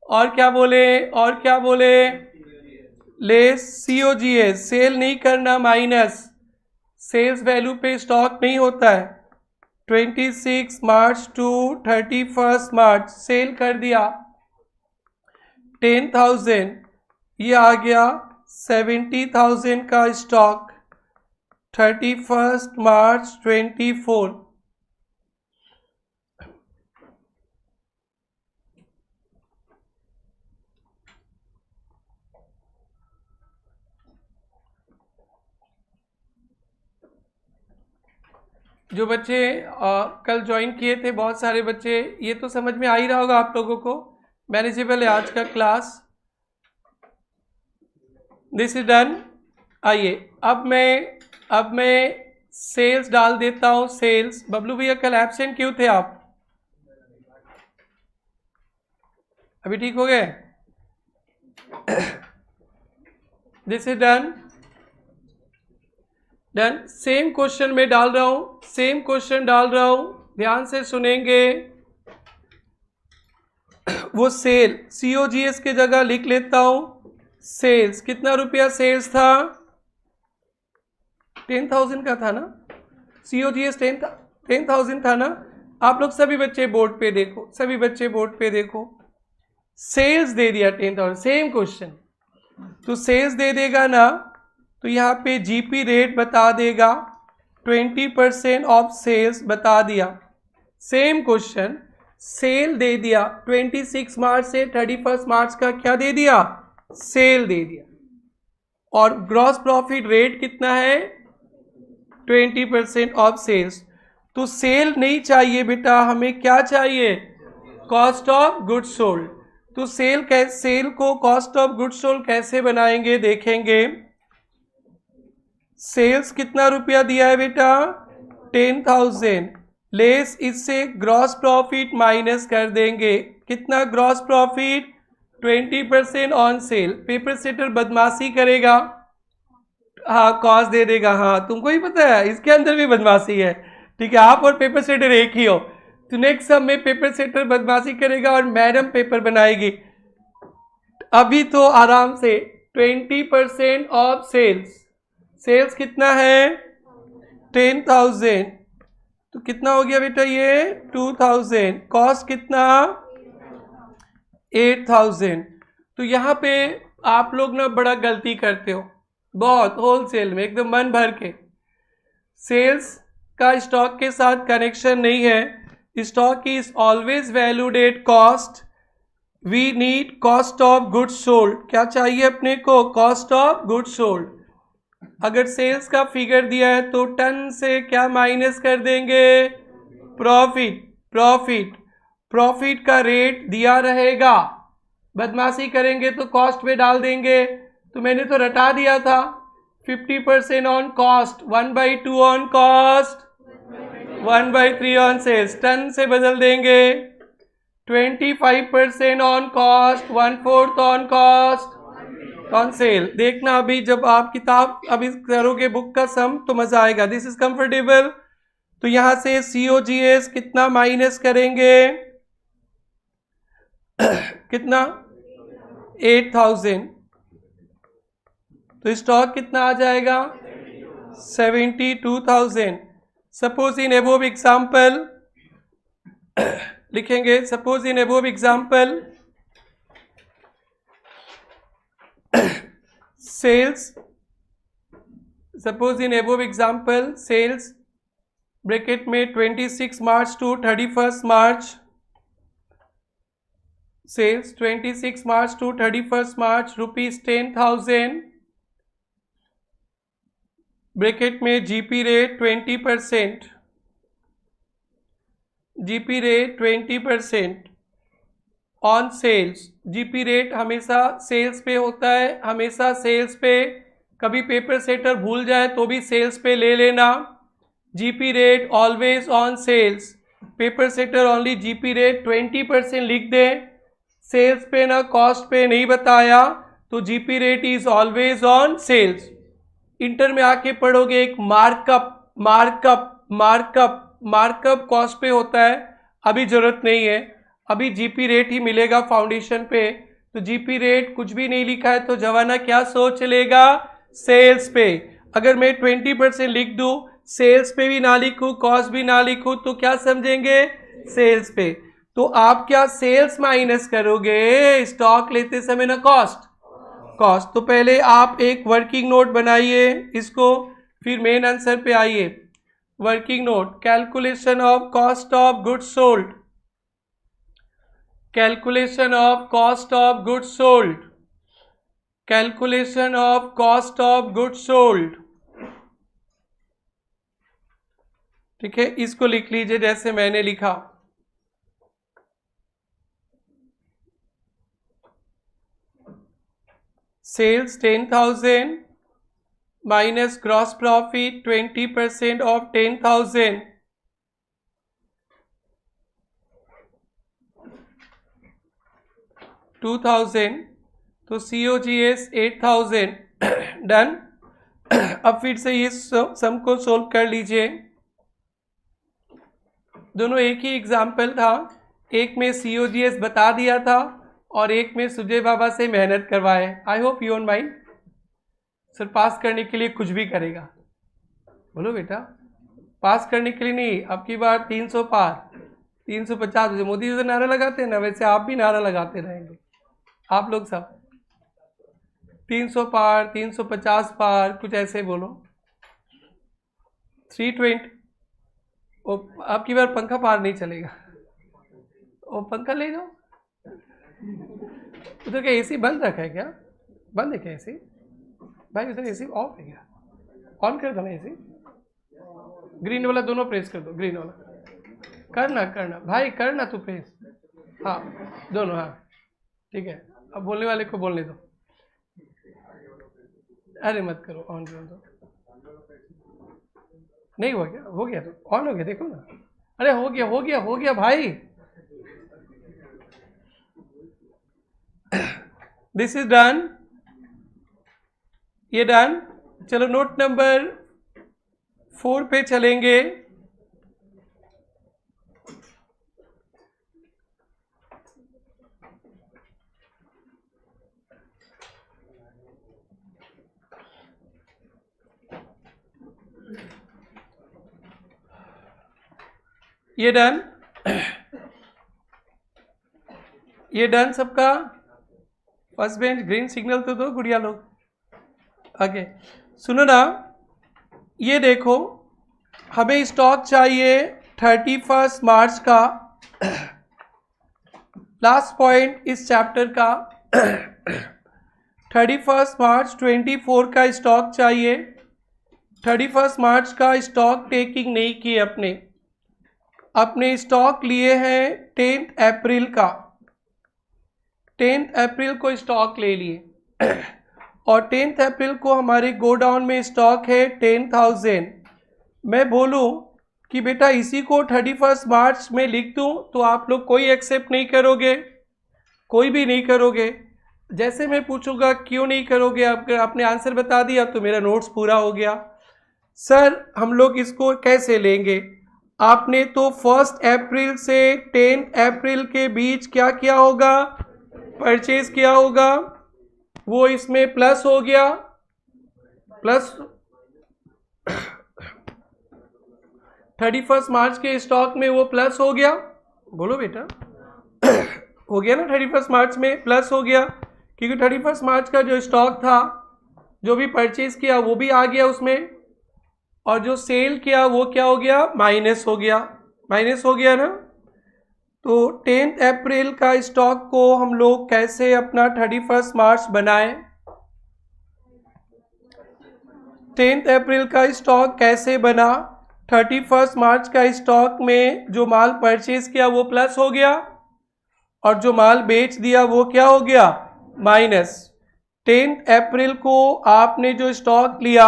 और क्या बोले, और क्या बोले, लेस COGS, सेल नहीं करना, माइनस, सेल्स वैल्यू पे स्टॉक नहीं होता है, 26 मार्च टू 31 मार्च सेल कर दिया 10,000, ये आ गया 70,000 का स्टॉक 31 मार्च 24। जो बच्चे कल ज्वाइन किए थे, बहुत सारे बच्चे, ये तो समझ में आ ही रहा होगा आप लोगों को, मैनेजेबल है आज का क्लास, दिस इज डन। आइए अब मैं सेल्स डाल देता हूं, सेल्स। बबलू भैया कल एब्सेंट क्यों थे आप, अभी ठीक हो गए, this is done, done. Same question में डाल रहा हूं, सेम क्वेश्चन डाल रहा हूं, ध्यान से सुनेंगे। वो सेल COGS के जगह लिख लेता हूं, सेल्स कितना रुपया सेल्स था, 10,000 का था ना, COGS 10,000 था ना। आप लोग सभी बच्चे बोर्ड पे देखो, सभी बच्चे बोर्ड पे देखो, सेल्स दे दिया 10,000, सेम क्वेश्चन, तो सेल्स दे देगा ना, तो यहाँ पे GP रेट बता देगा, 20% ऑफ सेल्स बता दिया। सेम क्वेश्चन, सेल दे दिया 26 मार्च से 31 मार्च का क्या दे दिया, सेल दे दिया, और ग्रॉस प्रॉफिट रेट कितना है, 20% ऑफ सेल्स। तो सेल नहीं चाहिए बेटा, हमें क्या चाहिए, कॉस्ट ऑफ गुड्स सोल्ड। तो सेल को कॉस्ट ऑफ गुड्स सोल्ड कैसे बनाएंगे देखेंगे। सेल्स कितना रुपया दिया है बेटा, 10,000, लेस इससे ग्रॉस प्रॉफिट माइनस कर देंगे, कितना gross profit, 20% on cell. Paper setter बदमाशी करेगा, हाँ कॉस्ट दे देगा, हाँ तुमको ही पता है इसके अंदर भी बदमाशी है, ठीक है, आप और पेपर सेटर एक ही हो। तो नेक्स्ट सब में पेपर सेटर बदमाशी करेगा और मैडम पेपर बनाएगी। अभी तो आराम से 20% ऑफ सेल्स, सेल्स कितना है 10,000, तो कितना हो गया बेटा ये 2,000, कॉस्ट कितना 8,000। तो यहाँ पे आप लोग ना बड़ा गलती करते हो, बहुत होलसेल में एकदम मन भर के। सेल्स का स्टॉक के साथ कनेक्शन नहीं है। Stock is always valued at cost. We need cost of goods sold. क्या चाहिए अपने को? Cost of goods sold. अगर सेल्स का फिगर दिया है तो टन से क्या माइनस कर देंगे? प्रॉफिट। प्रॉफिट प्रॉफिट का रेट दिया रहेगा, बदमाशी करेंगे तो कॉस्ट में डाल देंगे। तो मैंने तो रटा दिया था 50% on cost, 1/2 on cost, 1/3 on sales. टन से बदल देंगे 25% on cost, 1/4 on cost, on sale. देखना अभी जब आप किताब अभी करोगे बुक का सम तो मजा आएगा। This is comfortable. तो यहां से COGS कितना माइनस करेंगे? कितना? 8,000। तो स्टॉक कितना आ जाएगा? 72,000। सपोज इन अबोव एग्जाम्पल लिखेंगे, suppose in above example sales, suppose in above example sales bracket में 26 March to 31 March, sales 26 March to 31 March ₹10,000, bracket में GP rate 20%, GP rate 20% on sales. GP rate हमेशा sales पे होता है, हमेशा sales पे। कभी पेपर सेटर भूल जाए तो भी सेल्स पे ले लेना। GP rate always on sales. Paper setter only GP rate 20% लिख दे, सेल्स पे ना कॉस्ट पे नहीं बताया, तो GP rate is always on sales. Inter में आके पढ़ोगे एक markup, markup, markup. Markup cost पे होता है, अभी जरूरत नहीं है, अभी जीपी रेट ही मिलेगा फाउंडेशन पे। तो जीपी रेट कुछ भी नहीं लिखा है तो जवाना क्या सोच लेगा? सेल्स पे। अगर मैं 20% लिख दूं, सेल्स पे भी ना लिखूं, कॉस्ट भी ना लिखूं, तो क्या समझेंगे? सेल्स पे। तो आप क्या सेल्स माइनस करोगे स्टॉक लेते समय ना कॉस्ट? कॉस्ट। तो पहले आप एक वर्किंग नोट बनाइए इसको, फिर मेन आंसर पे आइए। Working note, calculation of cost of goods sold, calculation of cost of goods sold, calculation of cost of goods sold. ठीक है, इसको लिख लीजिए जैसे मैंने लिखा। Sales 10,000 minus gross profit 20% of 10,000, 2,000, तो COGS 8,000। डन। अब फिर से ये सम को सोल्व कर लीजिए। दोनों एक ही एग्जाम्पल था, एक में COGS बता दिया था और एक में सुजय बाबा से मेहनत करवाए। I hope you on mind. Sir pass करने के लिए कुछ भी करेगा। बोलो बेटा, पास करने के लिए नहीं, अब की बार 300 पार, 350। मोदी जी से नारा लगाते हैं ना, वैसे आप भी नारा लगाते रहेंगे। आप लोग सब 300 पार, 350 पार, कुछ ऐसे बोलो। 320। वो आपकी बार पंखा पार नहीं चलेगा, वो पंखा ले जाओ। उधर क्या एसी बंद रखा है क्या? बंद है क्या एसी? भाई उधर एसी ऑफ है क्या? ऑन कर दो ना एसी। ग्रीन वाला दोनों प्रेस कर दो, ग्रीन वाला करना, करना भाई करना, तू प्रेस। हाँ दोनों, हाँ ठीक है। अब बोलने वाले को बोलने दो। अरे मत करो, ऑन कर दो। नहीं हुआ क्या? हो गया तो ऑन हो गया, देखो ना। अरे हो गया, हो गया, हो गया भाई। दिस इज डन, ये डन। चलो नोट नंबर 4 पे चलेंगे। ये डन, ये डन सबका। फर्स्ट बेंच ग्रीन सिग्नल तो दो गुड़िया लोग। ओके सुनो ना, ये देखो हमें स्टॉक चाहिए 31 मार्च का, लास्ट पॉइंट इस चैप्टर का 31 मार्च 24 का स्टॉक चाहिए। 31 मार्च का स्टॉक टेकिंग नहीं किए अपने स्टॉक लिए हैं 10 अप्रैल का। 10 अप्रैल को स्टॉक ले लिए और 10 अप्रैल को हमारे गोडाउन में स्टॉक है 10,000। मैं बोलूं कि बेटा इसी को 31 मार्च में लिख दूं तो आप लोग कोई एक्सेप्ट नहीं करोगे, कोई भी नहीं करोगे। जैसे मैं पूछूंगा क्यों नहीं करोगे, अगर आपने आंसर बता दिया तो मेरा नोट्स पूरा हो गया। सर हम लोग इसको कैसे लेंगे? आपने तो 1 अप्रैल से 10 अप्रैल के बीच क्या किया होगा? परचेज किया होगा, वो इसमें प्लस हो गया, प्लस 31 मार्च के स्टॉक में वो प्लस हो गया। बोलो बेटा हो गया ना, 31 मार्च में प्लस हो गया क्योंकि 31 मार्च का जो स्टॉक था, जो भी परचेज किया वो भी आ गया उसमें, और जो सेल किया वो क्या हो गया? माइनस हो गया, माइनस हो गया ना। तो 10 अप्रैल का स्टॉक को हम लोग कैसे अपना 31 मार्च बनाएं? 10 अप्रैल का स्टॉक कैसे बना? 31 मार्च का स्टॉक में जो माल परचेज किया वो प्लस हो गया और जो माल बेच दिया वो क्या हो गया? माइनस। 10 अप्रैल को आपने जो स्टॉक लिया,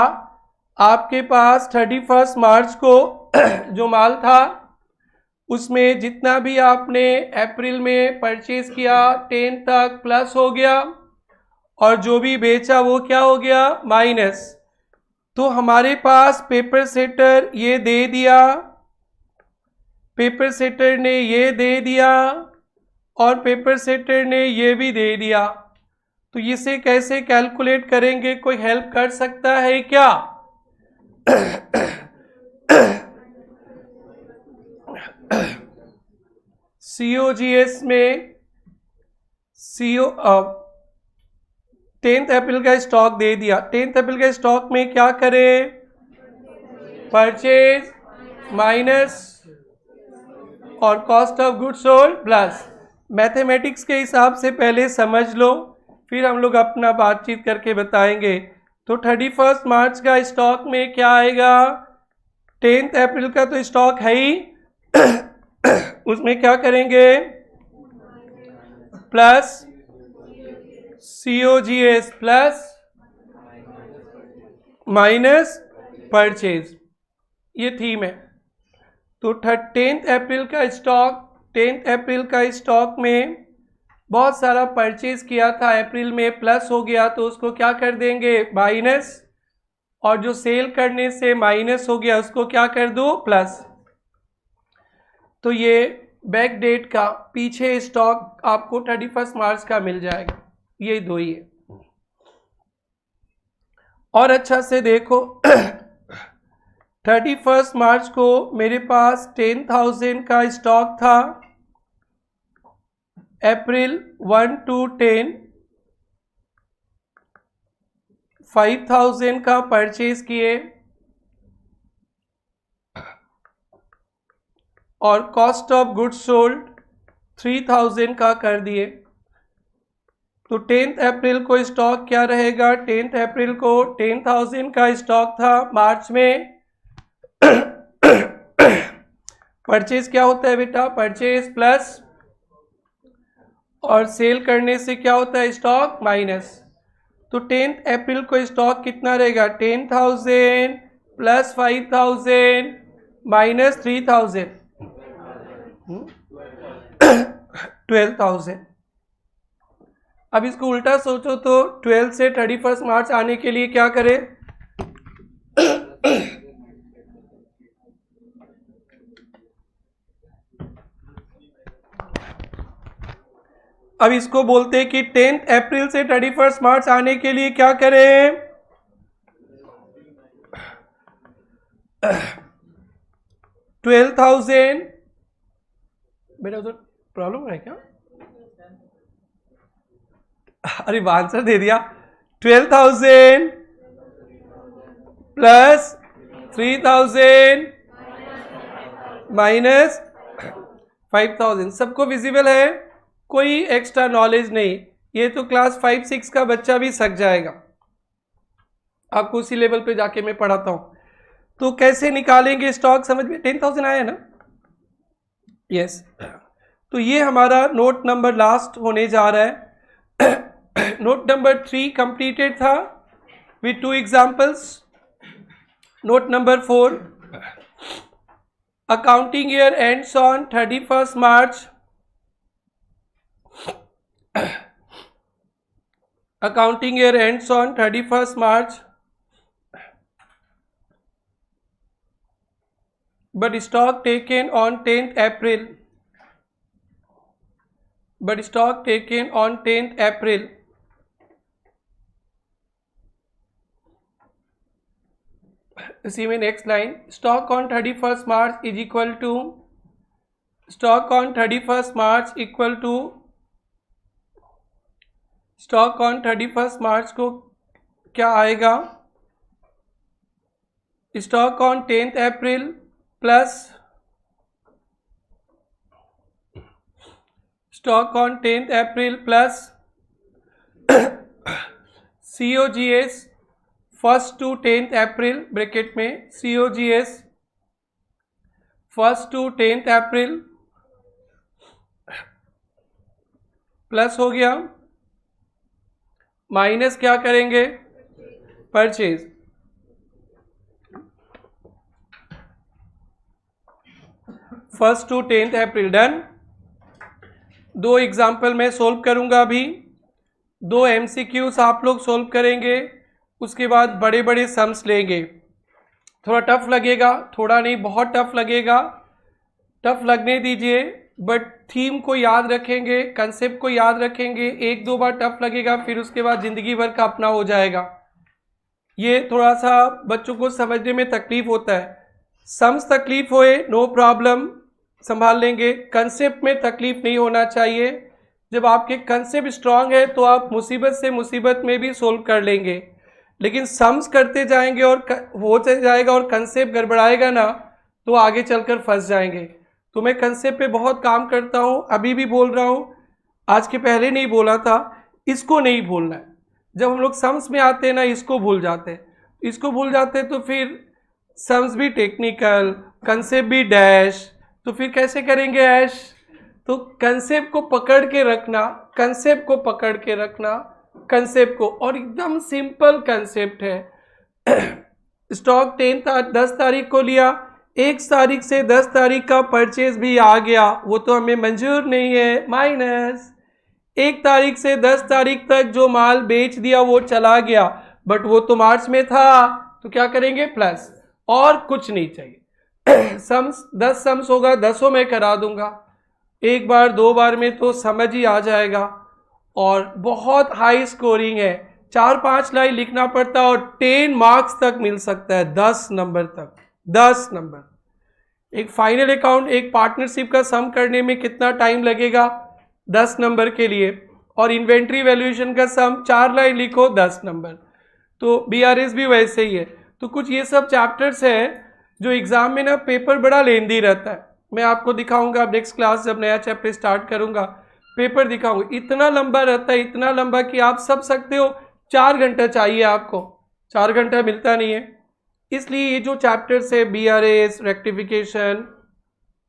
आपके पास 31 मार्च को जो माल था उसमें जितना भी आपने अप्रैल में परचेज किया 10 तक प्लस हो गया और जो भी बेचा वो क्या हो गया? माइनस। तो हमारे पास पेपर सेटर ये दे दिया, पेपर सेटर ने ये दे दिया और पेपर सेटर ने ये भी दे दिया। तो इसे कैसे कैलकुलेट करेंगे? कोई हेल्प कर सकता है क्या? COGS में 10 अप्रैल का स्टॉक दे दिया। 10 अप्रैल का स्टॉक में क्या करें? परचेज माइनस और cost of goods sold plus. Mathematics के हिसाब से पहले समझ लो, फिर हम लोग अपना बातचीत करके बताएंगे। तो 31 मार्च का स्टॉक में क्या आएगा? 10 अप्रैल का तो स्टॉक है ही उसमें क्या करेंगे? Plus COGS plus minus purchase, ये थीम है। तो 10 अप्रैल का स्टॉक, 10 अप्रैल का स्टॉक में बहुत सारा परचेज किया था, अप्रैल में प्लस हो गया तो उसको क्या कर देंगे? माइनस, और जो सेल करने से माइनस हो गया उसको क्या कर दो? प्लस। तो ये बैक डेट का पीछे स्टॉक आपको 31 मार्च का मिल जाएगा, ये दो ही है। और अच्छा से देखो 31 मार्च को मेरे पास 10,000 का स्टॉक था। अप्रैल 1 to 10 5,000 का परचेज किए और कॉस्ट ऑफ गुड्स सोल्ड 3,000 का कर दिए। तो 10 अप्रैल को स्टॉक क्या रहेगा? 10 अप्रैल को 10,000 का स्टॉक था मार्च में। परचेज क्या होता है बेटा? परचेज प्लस, और सेल करने से क्या होता है? Stock minus. तो 10 अप्रैल को स्टॉक कितना रहेगा? 10,000 प्लस 5,000 माइनस 3,000 12,000। अब इसको उल्टा सोचो तो 12 से 31 मार्च आने के लिए क्या करें? अब इसको बोलते हैं कि 10 अप्रैल से 31 मार्च आने के लिए क्या करें? 12,000 बेटा उधर प्रॉब्लम हो रहा है क्या? अरे आंसर दे दिया। 12,000 प्लस 3,000 माइनस 5,000। सबको विजिबल है? कोई एक्स्ट्रा नॉलेज नहीं, ये तो क्लास 5-6 का बच्चा भी सक जाएगा। आपको उसी लेवल पे जाके मैं पढ़ाता हूं। तो कैसे निकालेंगे स्टॉक समझ में? 10,000 आया ना? यस। तो ये हमारा नोट नंबर लास्ट होने जा रहा है। नोट नंबर 3 कंप्लीटेड था with 2 examples. Note number 4, accounting year ends on 31st March. Accounting year ends on 31st March. But stock taken on 10th April. But stock taken on 10th April. See me next line. Stock on 31st March is equal to, stock on 31st March equal to, stock on 31st March को क्या आएगा? Stock on 10th April plus stock on 10th April plus COGS 1st to 10th April bracket में COGS 1st to 10th April plus हो गया, minus क्या करेंगे? Purchase. First to 10th April done. 2 example मैं solve करूंगा अभी, 2 MCQs आप लोग सोल्व करेंगे, उसके बाद बड़े बड़े सम्स लेंगे। थोड़ा टफ लगेगा, थोड़ा नहीं बहुत टफ लगेगा, टफ लगने दीजिए, बट थीम को याद रखेंगे, कंसेप्ट को याद रखेंगे। 1-2 बार टफ लगेगा, फिर उसके बाद जिंदगी भर का अपना हो जाएगा। ये थोड़ा सा बच्चों को समझने में तकलीफ होता है। सम्स तकलीफ होए नो प्रॉब्लम, संभाल लेंगे। कंसेप्ट में तकलीफ नहीं होना चाहिए। जब आपके कंसेप्ट स्ट्रांग है तो आप मुसीबत से मुसीबत में भी सोल्व कर लेंगे, लेकिन सम्स करते जाएंगे और हो जाएगा और कंसेप्ट गड़बड़ाएगा ना तो आगे चलकर फंस जाएंगे। तो मैं कंसेप्ट पे बहुत काम करता हूँ, अभी भी बोल रहा हूँ, आज के पहले नहीं बोला था। इसको नहीं भूलना है। जब हम लोग सम्स में आते हैं ना, इसको भूल जाते हैं, इसको भूल जाते हैं तो फिर सम्स भी टेक्निकल, कंसेप्ट भी डैश, तो फिर कैसे करेंगे ऐश? तो कंसेप्ट को पकड़ के रखना, कंसेप्ट को पकड़ के रखना, कंसेप्ट को, और एकदम सिंपल कंसेप्ट है। स्टॉक 10 तारीख को लिया, 1 तारीख से 10 तारीख का परचेज भी आ गया, वो तो हमें मंजूर नहीं है, माइनस। 1 तारीख से 10 तारीख तक जो माल बेच दिया वो चला गया, बट वो तो मार्च में था, तो क्या करेंगे? प्लस। और कुछ नहीं चाहिए। सम्स 10 सम्स होगा, 10 में करा दूंगा, 1 बार 2 बार में तो समझ ही आ जाएगा। और बहुत हाई स्कोरिंग है, 4-5 लाइन लिखना पड़ता है और 10 मार्क्स तक मिल सकता है, 10 नंबर तक, 10 नंबर। एक फाइनल अकाउंट, एक पार्टनरशिप का सम करने में कितना टाइम लगेगा? 10 नंबर के लिए। और इन्वेंट्री वैल्यूएशन का सम 4 लाइन लिखो, 10 नंबर। तो BRS भी वैसे ही है। तो कुछ ये सब चैप्टर्स है जो एग्जाम में ना पेपर बड़ा लेंदी रहता है। मैं आपको दिखाऊंगा नेक्स्ट क्लास, जब नया चैप्टर स्टार्ट करूंगा पेपर दिखाऊंगा। इतना लंबा रहता है, इतना लंबा कि आप सब सकते हो। 4 घंटा चाहिए आपको, 4 घंटा मिलता नहीं है। इसलिए ये जो चैप्टर्स है BRS, रेक्टिफिकेशन,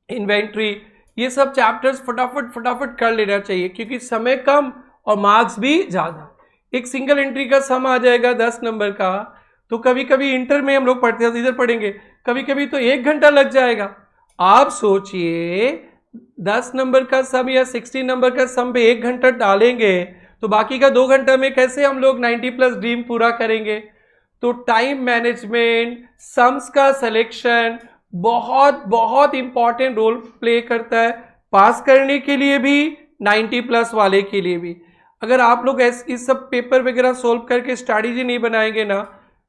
इन्वेंट्री, ये सब चैप्टर्स फटाफट कर लेना चाहिए, क्योंकि समय कम और मार्क्स भी ज़्यादा। एक सिंगल एंट्री का सम आ जाएगा 10 नंबर का, तो कभी कभी इंटर में हम लोग पढ़ते हैं तो इधर पढ़ेंगे, कभी कभी तो 1 घंटा लग जाएगा। आप सोचिए 10 नंबर का सम या 16 नंबर का सम पे 1 घंटा डालेंगे तो बाकी का 2 घंटा में कैसे हम लोग 90+ ड्रीम पूरा करेंगे? तो टाइम मैनेजमेंट, सम्स का सिलेक्शन बहुत इंपॉर्टेंट रोल प्ले करता है, पास करने के लिए भी, 90+ वाले के लिए भी। अगर आप लोग इस सब पेपर वगैरह सोल्व करके स्ट्रैटेजी नहीं बनाएंगे ना,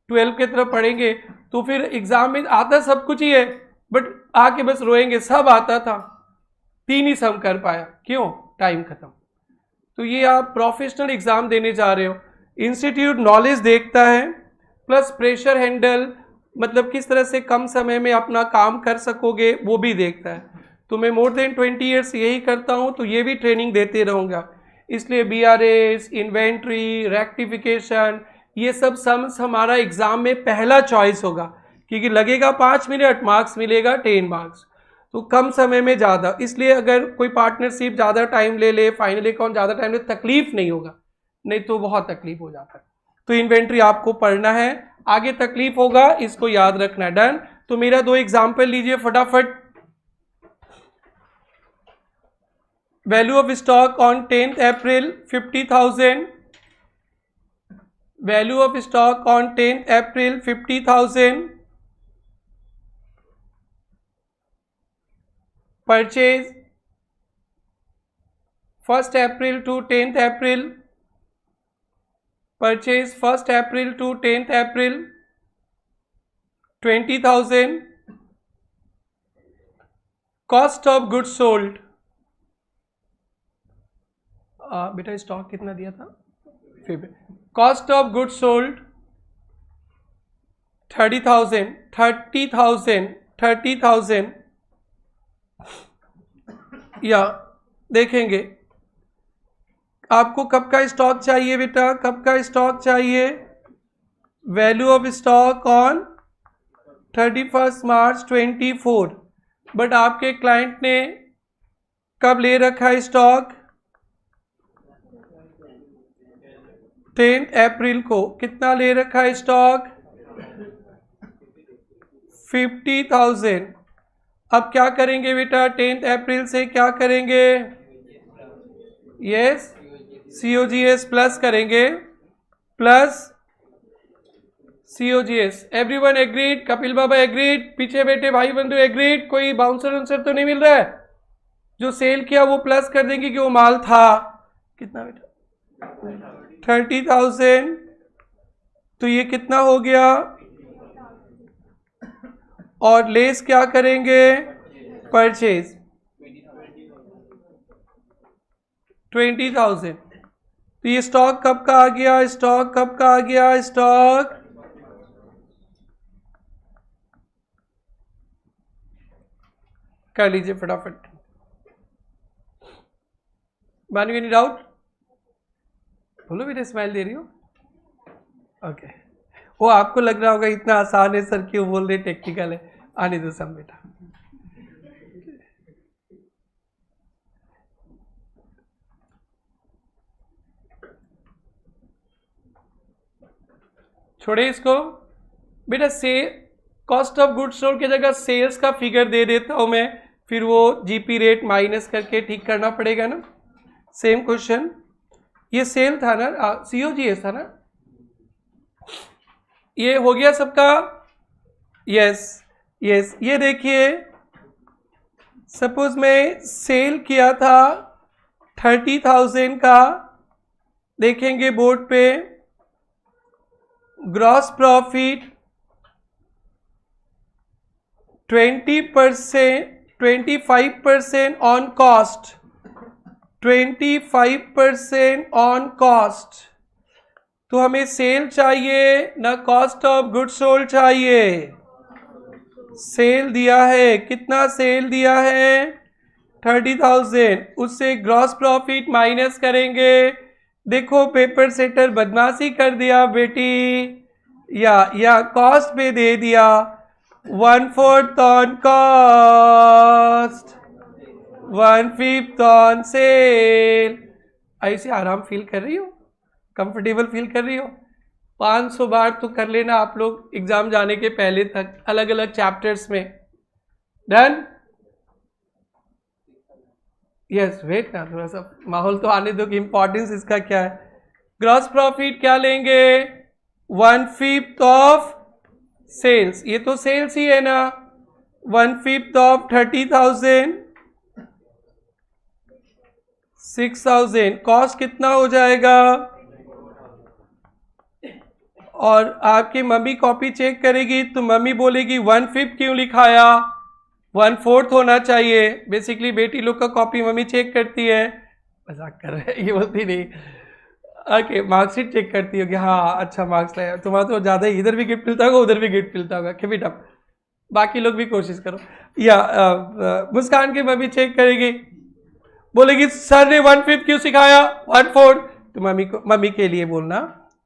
12 की तरफ पढ़ेंगे, तो फिर एग्जाम में आता सब कुछ ही है, बट आके बस रोएंगे सब आता था। 3 ही सम कर पाया, क्यों? टाइम खत्म। तो ये आप प्रोफेशनल एग्जाम देने जा रहे हो, इंस्टीट्यूट नॉलेज देखता है प्लस प्रेशर हैंडल, मतलब किस तरह से कम समय में अपना काम कर सकोगे वो भी देखता है। तो मैं मोर देन 20 ईयर्स यही करता हूँ, तो ये भी ट्रेनिंग देते रहूँगा। इसलिए BRS, इन्वेंट्री, रेक्टिफिकेशन, ये सब सम्स हमारा एग्जाम में पहला चॉइस होगा, क्योंकि लगेगा 5 मिनट, मार्क्स मिलेगा 10 मार्क्स, तो कम समय में ज़्यादा। इसलिए अगर कोई पार्टनरशिप ज़्यादा टाइम ले ले, फाइनल अकाउंट ज़्यादा टाइम ले, तकलीफ नहीं होगा, नहीं तो बहुत तकलीफ हो जाता है। तो इन्वेंट्री आपको पढ़ना है, आगे तकलीफ होगा, इसको याद रखना। डन। तो मेरा 2 एग्जाम्पल लीजिए फटाफट। Value of stock on 10th April 50,000, value of stock on 10th April 50,000, purchase 1st April to 10th April, purchase 1st April to 10th April 20,000, cost of goods sold, बेटा स्टॉक कितना दिया था? Cost of goods sold 30,000 या देखेंगे आपको कब का stock चाहिए बेटा, कब का स्टॉक चाहिए? Value of stock on 31 March 24, but आपके क्लाइंट ने कब ले रखा है स्टॉक? 10th अप्रैल को। कितना ले रखा है स्टॉक? 50,000। अब क्या करेंगे बेटा? 10th अप्रैल से क्या करेंगे? यस, COGS प्लस करेंगे, plus COGS। Everyone agreed? Kapil बाबा एग्रीड? पीछे बैठे भाई बंधु एग्रीड? कोई बाउंसर वाउंसर तो नहीं मिल रहा है? जो सेल किया वो प्लस कर देंगे कि वो माल था। कितना बेटा? 30,000। तो ये कितना हो गया? और लेस क्या करेंगे? परचेज 20,000। तो ये स्टॉक कब का आ गया? स्टॉक कब का आ गया? स्टॉक कर लीजिए फटाफट। बानी एनी डाउट? बोलो बेटा, स्माइल दे रही हो? ओके। वो आपको लग रहा होगा इतना आसान है सर, क्यों बोल रहे टेक्निकल है। आने दो सब बेटा। छोड़े इसको बेटा। से कॉस्ट ऑफ गुड्स सोल्ड की जगह सेल्स का फिगर दे देता हूं मैं, फिर वो जीपी रेट माइनस करके ठीक करना पड़ेगा ना। सेम क्वेश्चन, ये सेल था ना, COGS था ना, ये हो गया सबका? Yes yes. ये देखिए, सपोज मैं सेल किया था 30,000 का, देखेंगे बोर्ड पे, gross profit 25% on cost, 25% on cost. तो हमें सेल चाहिए ना कॉस्ट ऑफ गुड्स सोल्ड चाहिए? सेल दिया है, कितना सेल दिया है? 30,000। उससे ग्रॉस प्रॉफिट माइनस करेंगे। देखो पेपर सेटर बदमाशी कर दिया बेटी, या कॉस्ट पे दे दिया, 1/4 ऑन कॉस्ट, 1/5 ऑन सेल। ऐसे आराम फील कर रही हो? कंफर्टेबल फील कर रही हो? 500 बार तो कर लेना आप लोग एग्जाम जाने के पहले तक, अलग अलग चैप्टर्स में। डन? यस, वेट ना, थोड़ा सा माहौल तो आने दो कि इंपॉर्टेंस इसका क्या है। ग्रॉस प्रॉफिट क्या लेंगे? 1/5 ऑफ सेल्स। ये तो सेल्स ही है ना। 1/5 ऑफ 30,000, 6,000। कॉस्ट कितना हो जाएगा? और आपकी मम्मी कॉपी चेक करेगी तो मम्मी बोलेगी 1/5 क्यों लिखाया? 1/4 होना चाहिए। बेसिकली बेटी लोग का कॉपी मम्मी चेक करती है, मजाक कर रहे हैं, ये बोलती नहीं। ओके, मार्कशीट चेक करती होगी, हाँ अच्छा मार्क्स लाया, तुम्हारा तो ज़्यादा ही, इधर भी गिफ्ट मिलता होगा उधर भी गिफ्ट मिलता होगा, कीप इट अप। बाकी लोग भी कोशिश करो। या मुस्कान की मम्मी चेक करेगी, बोलेगी सर ने 1/5 क्यों सिखाया, 1/4। तो मम्मी के लिए बोलना,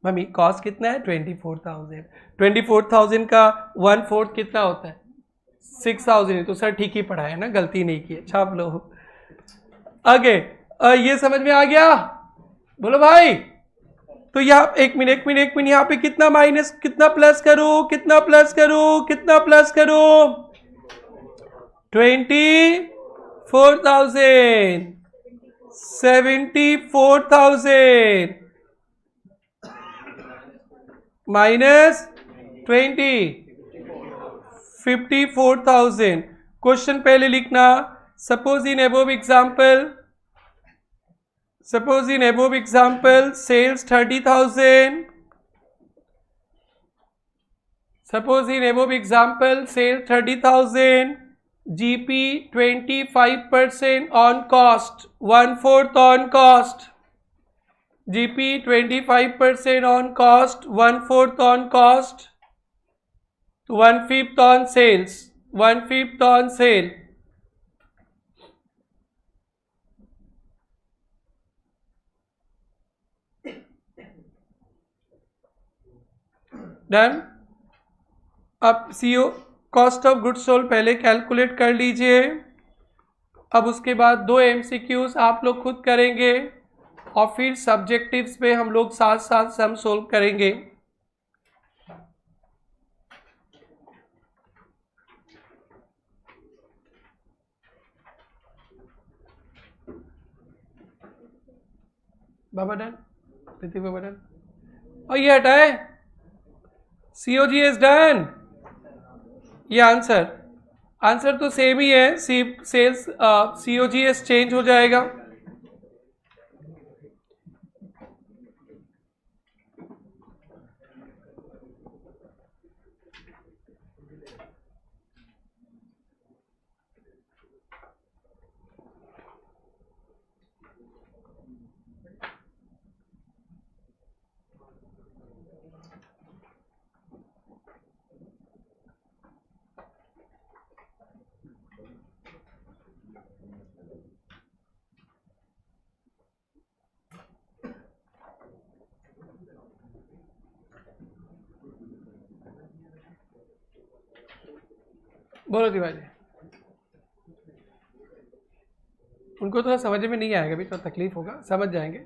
मम्मी कॉस्ट कितना है 24,000, 24,000 का 1/4 कितना होता है 6,000। तो सर ठीक ही पढ़ा है ना, गलती नहीं की है, छाप लो आगे। ये समझ में आ गया, बोलो भाई। तो यहाँ एक मिनट यहाँ पे कितना माइनस कितना प्लस करो, कितना प्लस करो, कितना प्लस करो, 24,000, 74,000 माइनस 20, 54,000। क्वेश्चन पहले लिखना, suppose in above example sales 30,000, suppose in above example sales 30,000, GP 25% on cost, 1/4 on cost, GP 25% on cost, 1/4 on cost, 1/5 on sales, 1/5 on sale। Done. अब CO cost of goods sold पहले calculate कर लीजिए। अब उसके बाद 2 MCQs आप लोग खुद करेंगे और फिर सब्जेक्टिव्स पे हम लोग साथ साथ सम सोल्व करेंगे। बाबा डन, प्रीति बाबा डन, और ये हटाए COG इज डन। ये आंसर तो सेम ही है, सेल्स COGS चेंज हो जाएगा। बोलो तिवारी, उनको थोड़ा समझ में नहीं आएगा, भी थोड़ा तकलीफ होगा, समझ जाएंगे।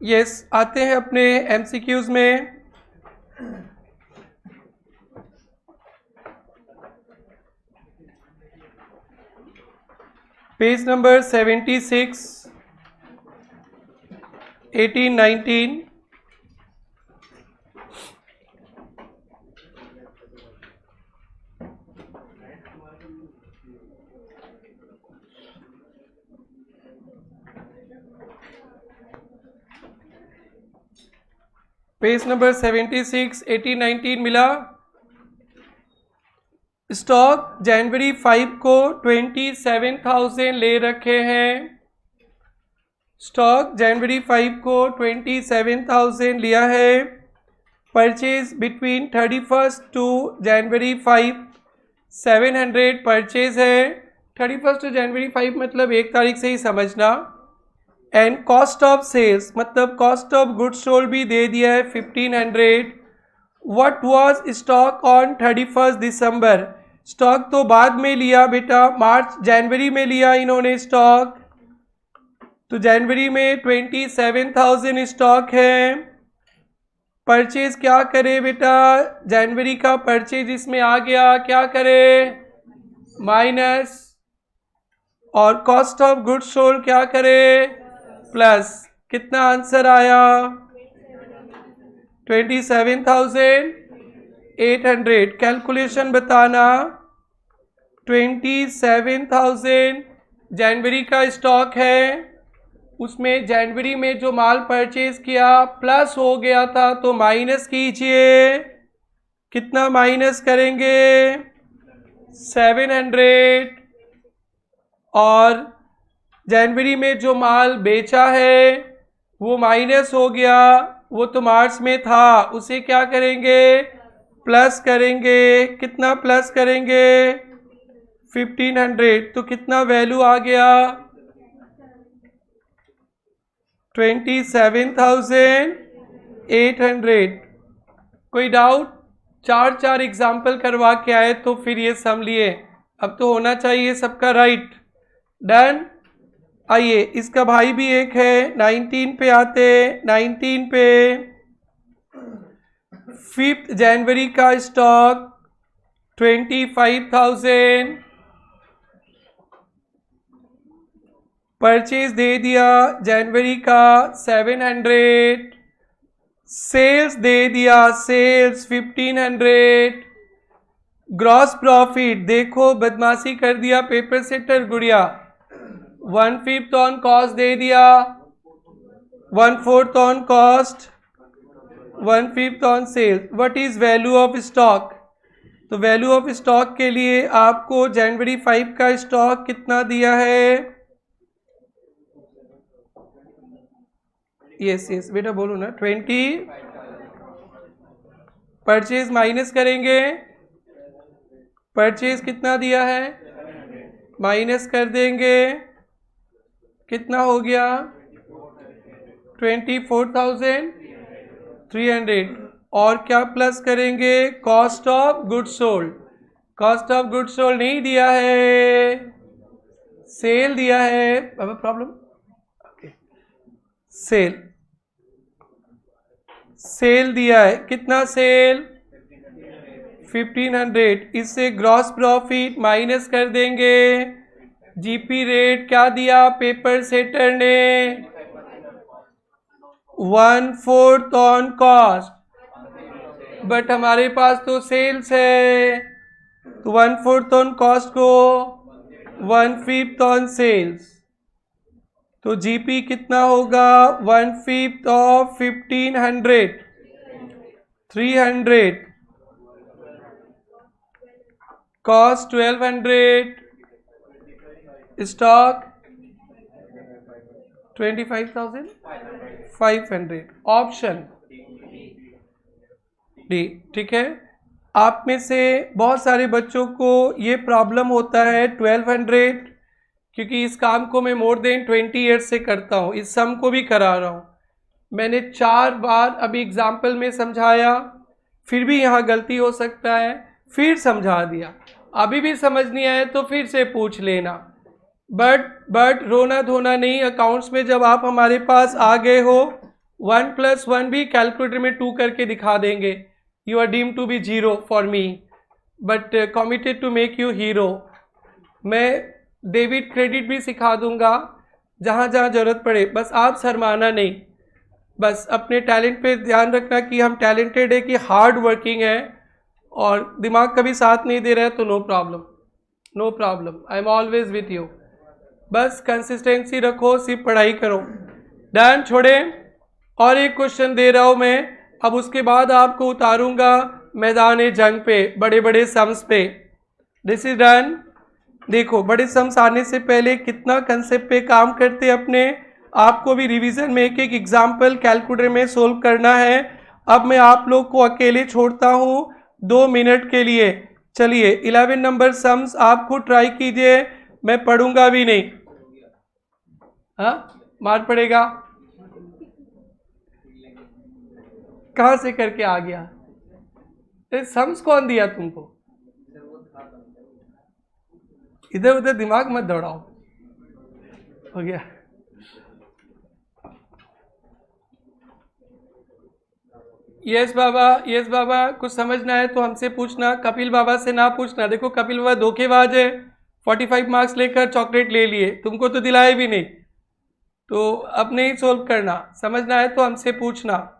यस, आते हैं अपने एमसीक्यूज में। Page number 76, 18, 19। पेज नंबर 76, 18, 19 मिला। स्टॉक जनवरी 5 को 27,000 ले रखे हैं। स्टॉक जनवरी 5 को 27,000 लिया है। Purchase between 31 to January 5 700 purchase है। 31 टू जनवरी 5 मतलब 1 तारीख से ही समझना। एंड कॉस्ट ऑफ सेल्स मतलब कॉस्ट ऑफ गुड्स सोल्ड भी दे दिया है 1500। What was stock on 31 December. Stock तो बाद में लिया बेटा, जनवरी में लिया इन्होंने स्टॉक, तो जनवरी में 27,000 स्टॉक है। परचेज क्या करे बेटा, जनवरी का परचेज इसमें आ गया, क्या करे माइनस, और कॉस्ट ऑफ गुड्स सोल्ड क्या करे प्लस। कितना आंसर आया 27,800। कैलकुलेशन बताना। 27,000 जनवरी का स्टॉक है, उसमें जनवरी में जो माल परचेज किया प्लस हो गया था तो माइनस कीजिए, कितना माइनस करेंगे 700, और जनवरी में जो माल बेचा है वो माइनस हो गया, वो तो मार्च में था, उसे क्या करेंगे प्लस करेंगे, कितना प्लस करेंगे 1500, तो कितना वैल्यू आ गया 27,800। कोई डाउट? चार एग्जाम्पल करवा के आए तो फिर ये सम लिए, अब तो होना चाहिए सबका राइट। डन। आइए इसका भाई भी एक है, 19 पे आते, 19 पे 5 जनवरी का स्टॉक 25,000, परचेज दे दिया जनवरी का 700, सेल्स दे दिया सेल्स 1500, ग्रॉस प्रॉफिट देखो बदमाशी कर दिया पेपर सेटर गुड़िया, 1/5 ऑन कॉस्ट दे दिया, 1/4 on cost, 1/5 on sales. What is value of stock? तो वैल्यू ऑफ स्टॉक के लिए आपको जनवरी 5 का स्टॉक कितना दिया है, यस यस बेटा बोलो ना, 20, परचेज माइनस करेंगे, परचेज कितना दिया है माइनस कर देंगे, कितना हो गया 24,300, और क्या प्लस करेंगे cost of goods sold, cost of goods sold नहीं दिया है, सेल दिया है, अब प्रॉब्लम सेल, सेल दिया है, कितना सेल 1500, इससे ग्रॉस प्रॉफिट माइनस कर देंगे, जीपी रेट क्या दिया पेपर सेटर ने 1/4 ऑन कॉस्ट, बट हमारे पास तो सेल्स है तो 1/4 ऑन कॉस्ट को 1/5 ऑन सेल्स, तो जीपी कितना होगा 1/5 of 1500, 300, cost 1200, stock 25,500, option D. ठीक है, आप में से बहुत सारे बच्चों को ये प्रॉब्लम होता है 1200, क्योंकि इस काम को मैं मोर देन 20 ईयर्स से करता हूँ, इस सम को भी करा रहा हूँ। मैंने 4 बार अभी एग्जाम्पल में समझाया, फिर भी यहाँ गलती हो सकता है, फिर समझा दिया, अभी भी समझ नहीं आया तो फिर से पूछ लेना। बट रोना धोना नहीं, अकाउंट्स में जब आप हमारे पास आ गए हो 1 + 1 भी कैलकुलेटर में 2 करके दिखा देंगे, you are deem to be 0 for me but committed to make you hero. मैं डेबिट क्रेडिट भी सिखा दूंगा जहाँ जहाँ जरूरत पड़े, बस आप शर्माना नहीं, बस अपने टैलेंट पे ध्यान रखना कि हम टैलेंटेड है कि हार्ड वर्किंग है, और दिमाग कभी साथ नहीं दे रहा है तो no problem, no problem, I am always with you. बस कंसिस्टेंसी रखो, सिर्फ पढ़ाई करो। डन, छोड़े। और एक क्वेश्चन दे रहा हूँ मैं, अब उसके बाद आपको उतारूंगा मैदान जंग पे, बड़े बड़े सम्स पे। This is done. देखो बड़े सम्स आने से पहले कितना कंसेप्ट पे काम करते अपने, आपको भी रिवीजन में एक एक एग्जाम्पल कैलकुलेटर में सोल्व करना है। अब मैं आप लोग को अकेले छोड़ता हूँ 2 मिनट के लिए। चलिए 11 नंबर सम्स आप खुद ट्राई कीजिए, मैं पढ़ूंगा भी नहीं। हाँ, मार पड़ेगा। कहाँ से करके आ गया? सम्स कौन दिया तुमको? इधर उधर दिमाग मत दौड़ाओ। हो गया। यस बाबा, यस बाबा, कुछ समझना है तो हमसे पूछना, कपिल बाबा से ना पूछना। देखो कपिल बाबा धोखेबाज है, 45 मार्क्स लेकर चॉकलेट ले लिए, तुमको तो दिलाए भी नहीं, तो अब नहीं सोल्व करना। समझना है तो हमसे पूछना।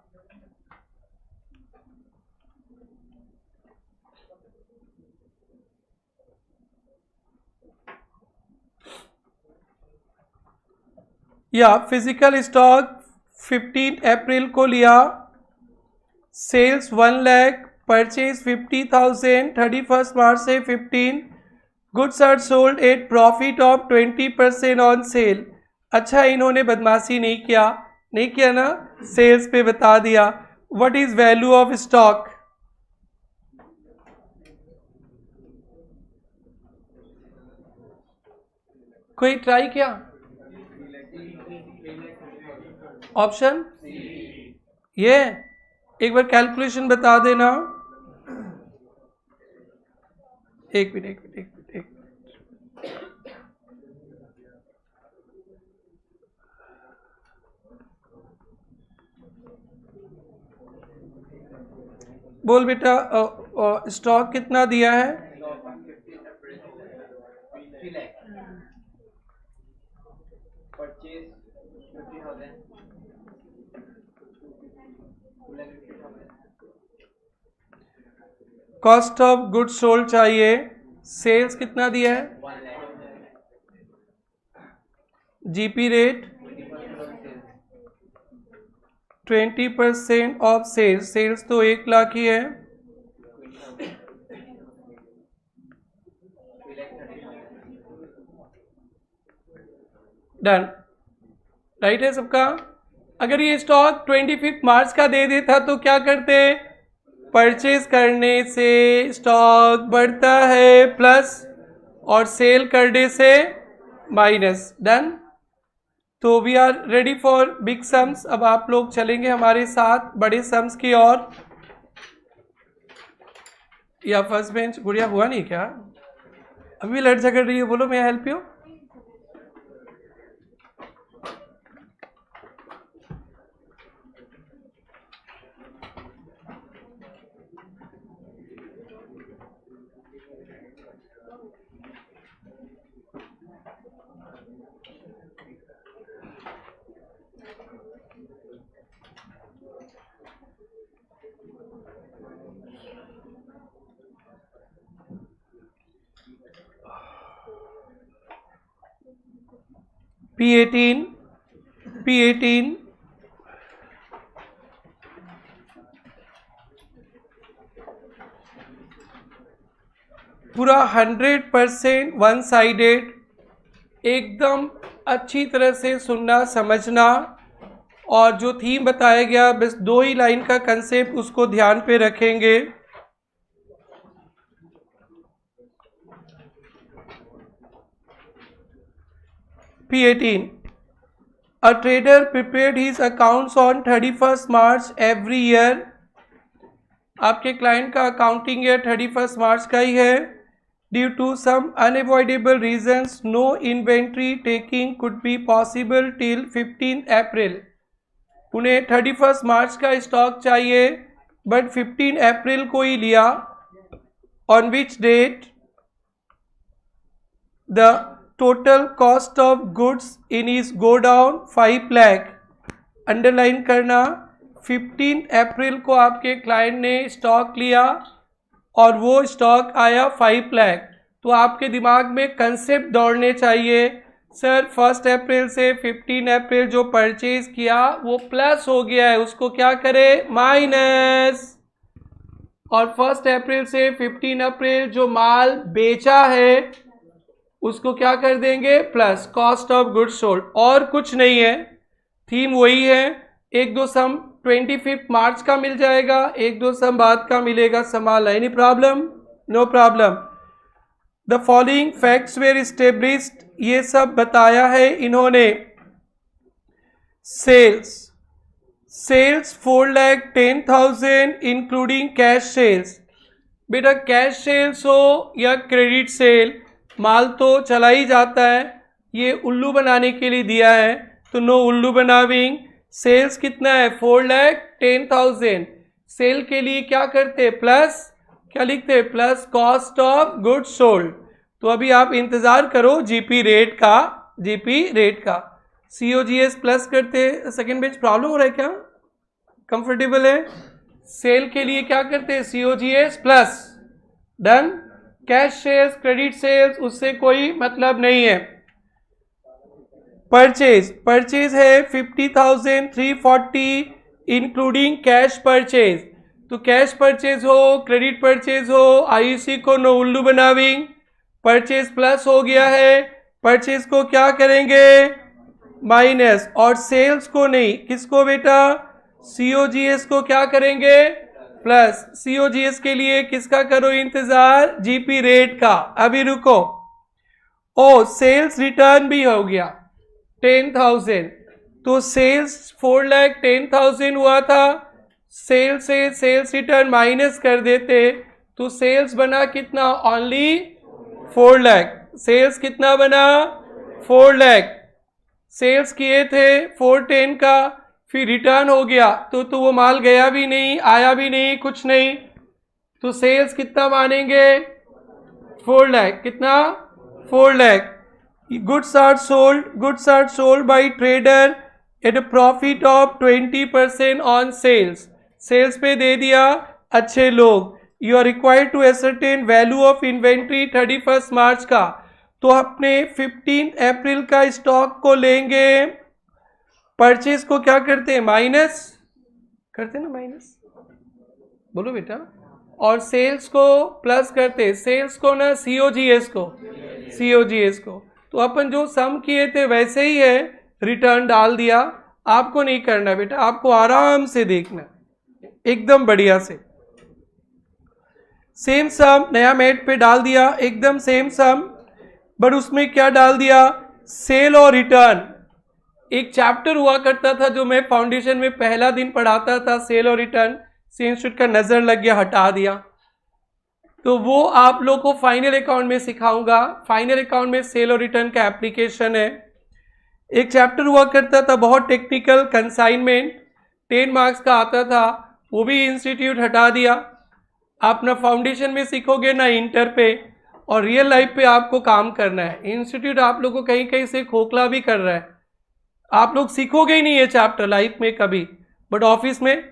या फिजिकल स्टॉक 15 अप्रैल को लिया, सेल्स 1 लाख, परचेज 50,000, 31 मार्च से 15, goods are sold at profit of 20% on sale. अच्छा, इन्होंने बदमाशी नहीं किया ना, सेल्स पे बता दिया। What is value of stock? कोई ट्राई किया? ऑप्शन ये, एक बार कैलकुलेशन बता देना। एक मिनट। बोल बेटा, स्टॉक कितना दिया है? कॉस्ट ऑफ गुड्स सोल्ड चाहिए, सेल्स कितना दिया है? जीपी रेट 20% ऑफ सेल्स तो 1 लाख ही है। डन, राइट है सबका। अगर ये स्टॉक 25 मार्च का दे देता तो क्या करते? परचेज करने से स्टॉक बढ़ता है प्लस, और सेल करने से माइनस। डन। तो we are ready for big sums. अब आप लोग चलेंगे हमारे साथ बड़े सम्स की ओर। या फर्स्ट बेंच गुड़िया हुआ नहीं क्या? अभी लड़ झगड़ रही है, बोलो मैं हेल्प यू। P18 पूरा 100% वन साइडेड, एकदम अच्छी तरह से सुनना समझना, और जो थीम बताया गया बस 2 ही लाइन का कंसेप्ट, उसको ध्यान पे रखेंगे। P18, a trader prepared his accounts on 31st March every year. आपके क्लाइंट का अकाउंटिंग ईयर 31 मार्च का ही है। Due to some unavoidable reasons no inventory taking could be possible till 15 April. उन्हें 31 मार्च का स्टॉक चाहिए, बट 15 अप्रैल को ही लिया। On which date the total cost of goods in is go down 5 lakh. Underline करना, 15 अप्रैल को आपके क्लाइंट ने स्टॉक लिया और वो स्टॉक आया 5 लाख। तो आपके दिमाग में कंसेप्ट दौड़ने चाहिए, सर 1 अप्रैल से 15 अप्रैल जो परचेज किया वो प्लस हो गया है, उसको क्या करें? माइनस। और 1 अप्रैल से 15 अप्रैल जो माल बेचा है उसको क्या कर देंगे? Plus. Cost of goods sold, और कुछ नहीं है, थीम वही है। 1-2 सम 25 मार्च का मिल जाएगा, 1-2 सम बाद का मिलेगा, संभाल। Any problem? No problem. The following facts were established, ये सब बताया है इन्होंने। Sales 4,10,000 including cash sales. बेटा कैश सेल्स हो या क्रेडिट सेल, माल तो चला ही जाता है, ये उल्लू बनाने के लिए दिया है, तो नो उल्लू बनाविंग। सेल्स कितना है? 4,10,000। सेल के लिए क्या करते? प्लस, क्या लिखते? Plus cost of goods sold. तो अभी आप इंतजार करो जीपी रेट का। COGS प्लस करते। सेकेंड बेंच प्रॉब्लम हो रहा है क्या? कंफर्टेबल है? सेल के लिए क्या करते? COGS plus. Done. Cash sales, credit sales, उससे कोई मतलब नहीं है। परचेज है 50,340 इंक्लूडिंग कैश परचेज। तो कैश परचेज हो, क्रेडिट परचेज हो, आईसी को नो उल्लू बनाविंग, परचेज प्लस हो गया है, परचेज को क्या करेंगे माइनस, और सेल्स को नहीं, किसको बेटा सीओजीएस को क्या करेंगे प्लस। सीओजीएस के लिए किसका करो इंतजार, जीपी रेट का। अभी रुको, ओ सेल्स रिटर्न भी हो गया 10,000, तो सेल्स 4,10,000 हुआ था, सेल से सेल्स रिटर्न माइनस कर देते तो सेल्स बना कितना, ओनली 4 लाख। सेल्स कितना बना 4 लाख, सेल्स किए थे 410 का, फिर रिटर्न हो गया तो वो माल गया भी नहीं, आया भी नहीं, कुछ नहीं, तो सेल्स कितना मानेंगे 4 लाख। कितना 4 lakh. Goods are sold by trader at a profit of 20% on sales. Sales पे दे दिया अच्छे लोग। You are required to ascertain value of inventory 31 March का, तो अपने 15 अप्रैल का स्टॉक को लेंगे, परचेज को क्या करते हैं माइनस करते ना, माइनस बोलो बेटा, और सेल्स को प्लस करते, सेल्स को ना सीओजीएस को। तो अपन जो सम किए थे वैसे ही है, रिटर्न डाल दिया। आपको नहीं करना बेटा, आपको आराम से देखना एकदम बढ़िया से। सेम सम नया मेट पे डाल दिया, एकदम सेम सम, बट उसमें क्या डाल दिया सेल और रिटर्न। एक चैप्टर हुआ करता था जो मैं फाउंडेशन में पहला दिन पढ़ाता था, सेल और रिटर्न, से इंस्टीट्यूट का नजर लग गया, हटा दिया। तो वो आप लोग को फाइनल अकाउंट में सिखाऊंगा। फाइनल अकाउंट में सेल और रिटर्न का एप्लीकेशन है। एक चैप्टर हुआ करता था बहुत टेक्निकल, कंसाइनमेंट, 10 मार्क्स का आता था, वो भी इंस्टीट्यूट हटा दिया। आप ना फाउंडेशन में सीखोगे ना इंटर पे, और रियल लाइफ पे आपको काम करना है। इंस्टीट्यूट आप लोग को कहीं कहीं से खोखला भी कर रहा है, आप लोग सीखोगे ही नहीं ये चैप्टर लाइफ में कभी, बट ऑफिस में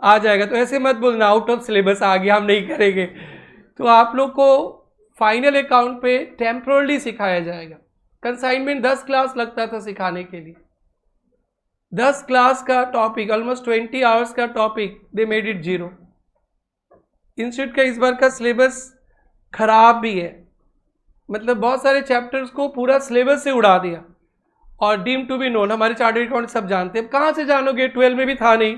आ जाएगा। तो ऐसे मत बोलना आउट ऑफ सिलेबस आ गया हम नहीं करेंगे। तो आप लोग को फाइनल अकाउंट पे टेम्पोरली सिखाया जाएगा। कंसाइनमेंट 10 क्लास लगता था सिखाने के लिए, 10 क्लास का टॉपिक, ऑलमोस्ट 20 आवर्स का topic, they made it 0। Institute का इस बार का सिलेबस खराब भी है, मतलब बहुत सारे चैप्टर्स को पूरा सिलेबस से उड़ा दिया, और डीम टू बी नोन, हमारे चार्टर्ड अकाउंट सब जानते हैं। कहाँ से जानोगे, 12 में भी था नहीं,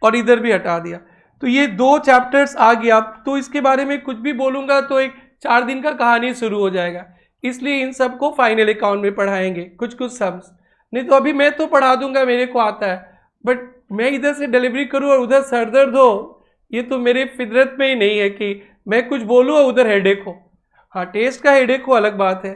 और इधर भी हटा दिया। तो ये 2 चैप्टर्स आ गया, तो इसके बारे में कुछ भी बोलूंगा तो एक 4 दिन का कहानी शुरू हो जाएगा। इसलिए इन सबको फाइनल अकाउंट में पढ़ाएंगे, कुछ सम्स। नहीं तो अभी मैं तो पढ़ा दूंगा, मेरे को आता है, बट मैं इधर से डिलीवरी करूँ और उधर सरदर्द हो, ये तो मेरे फितरत में ही नहीं है कि मैं कुछ बोलूँ और उधर हेडेक हो। हाँ, टेस्ट का हेडेक हो अलग बात है,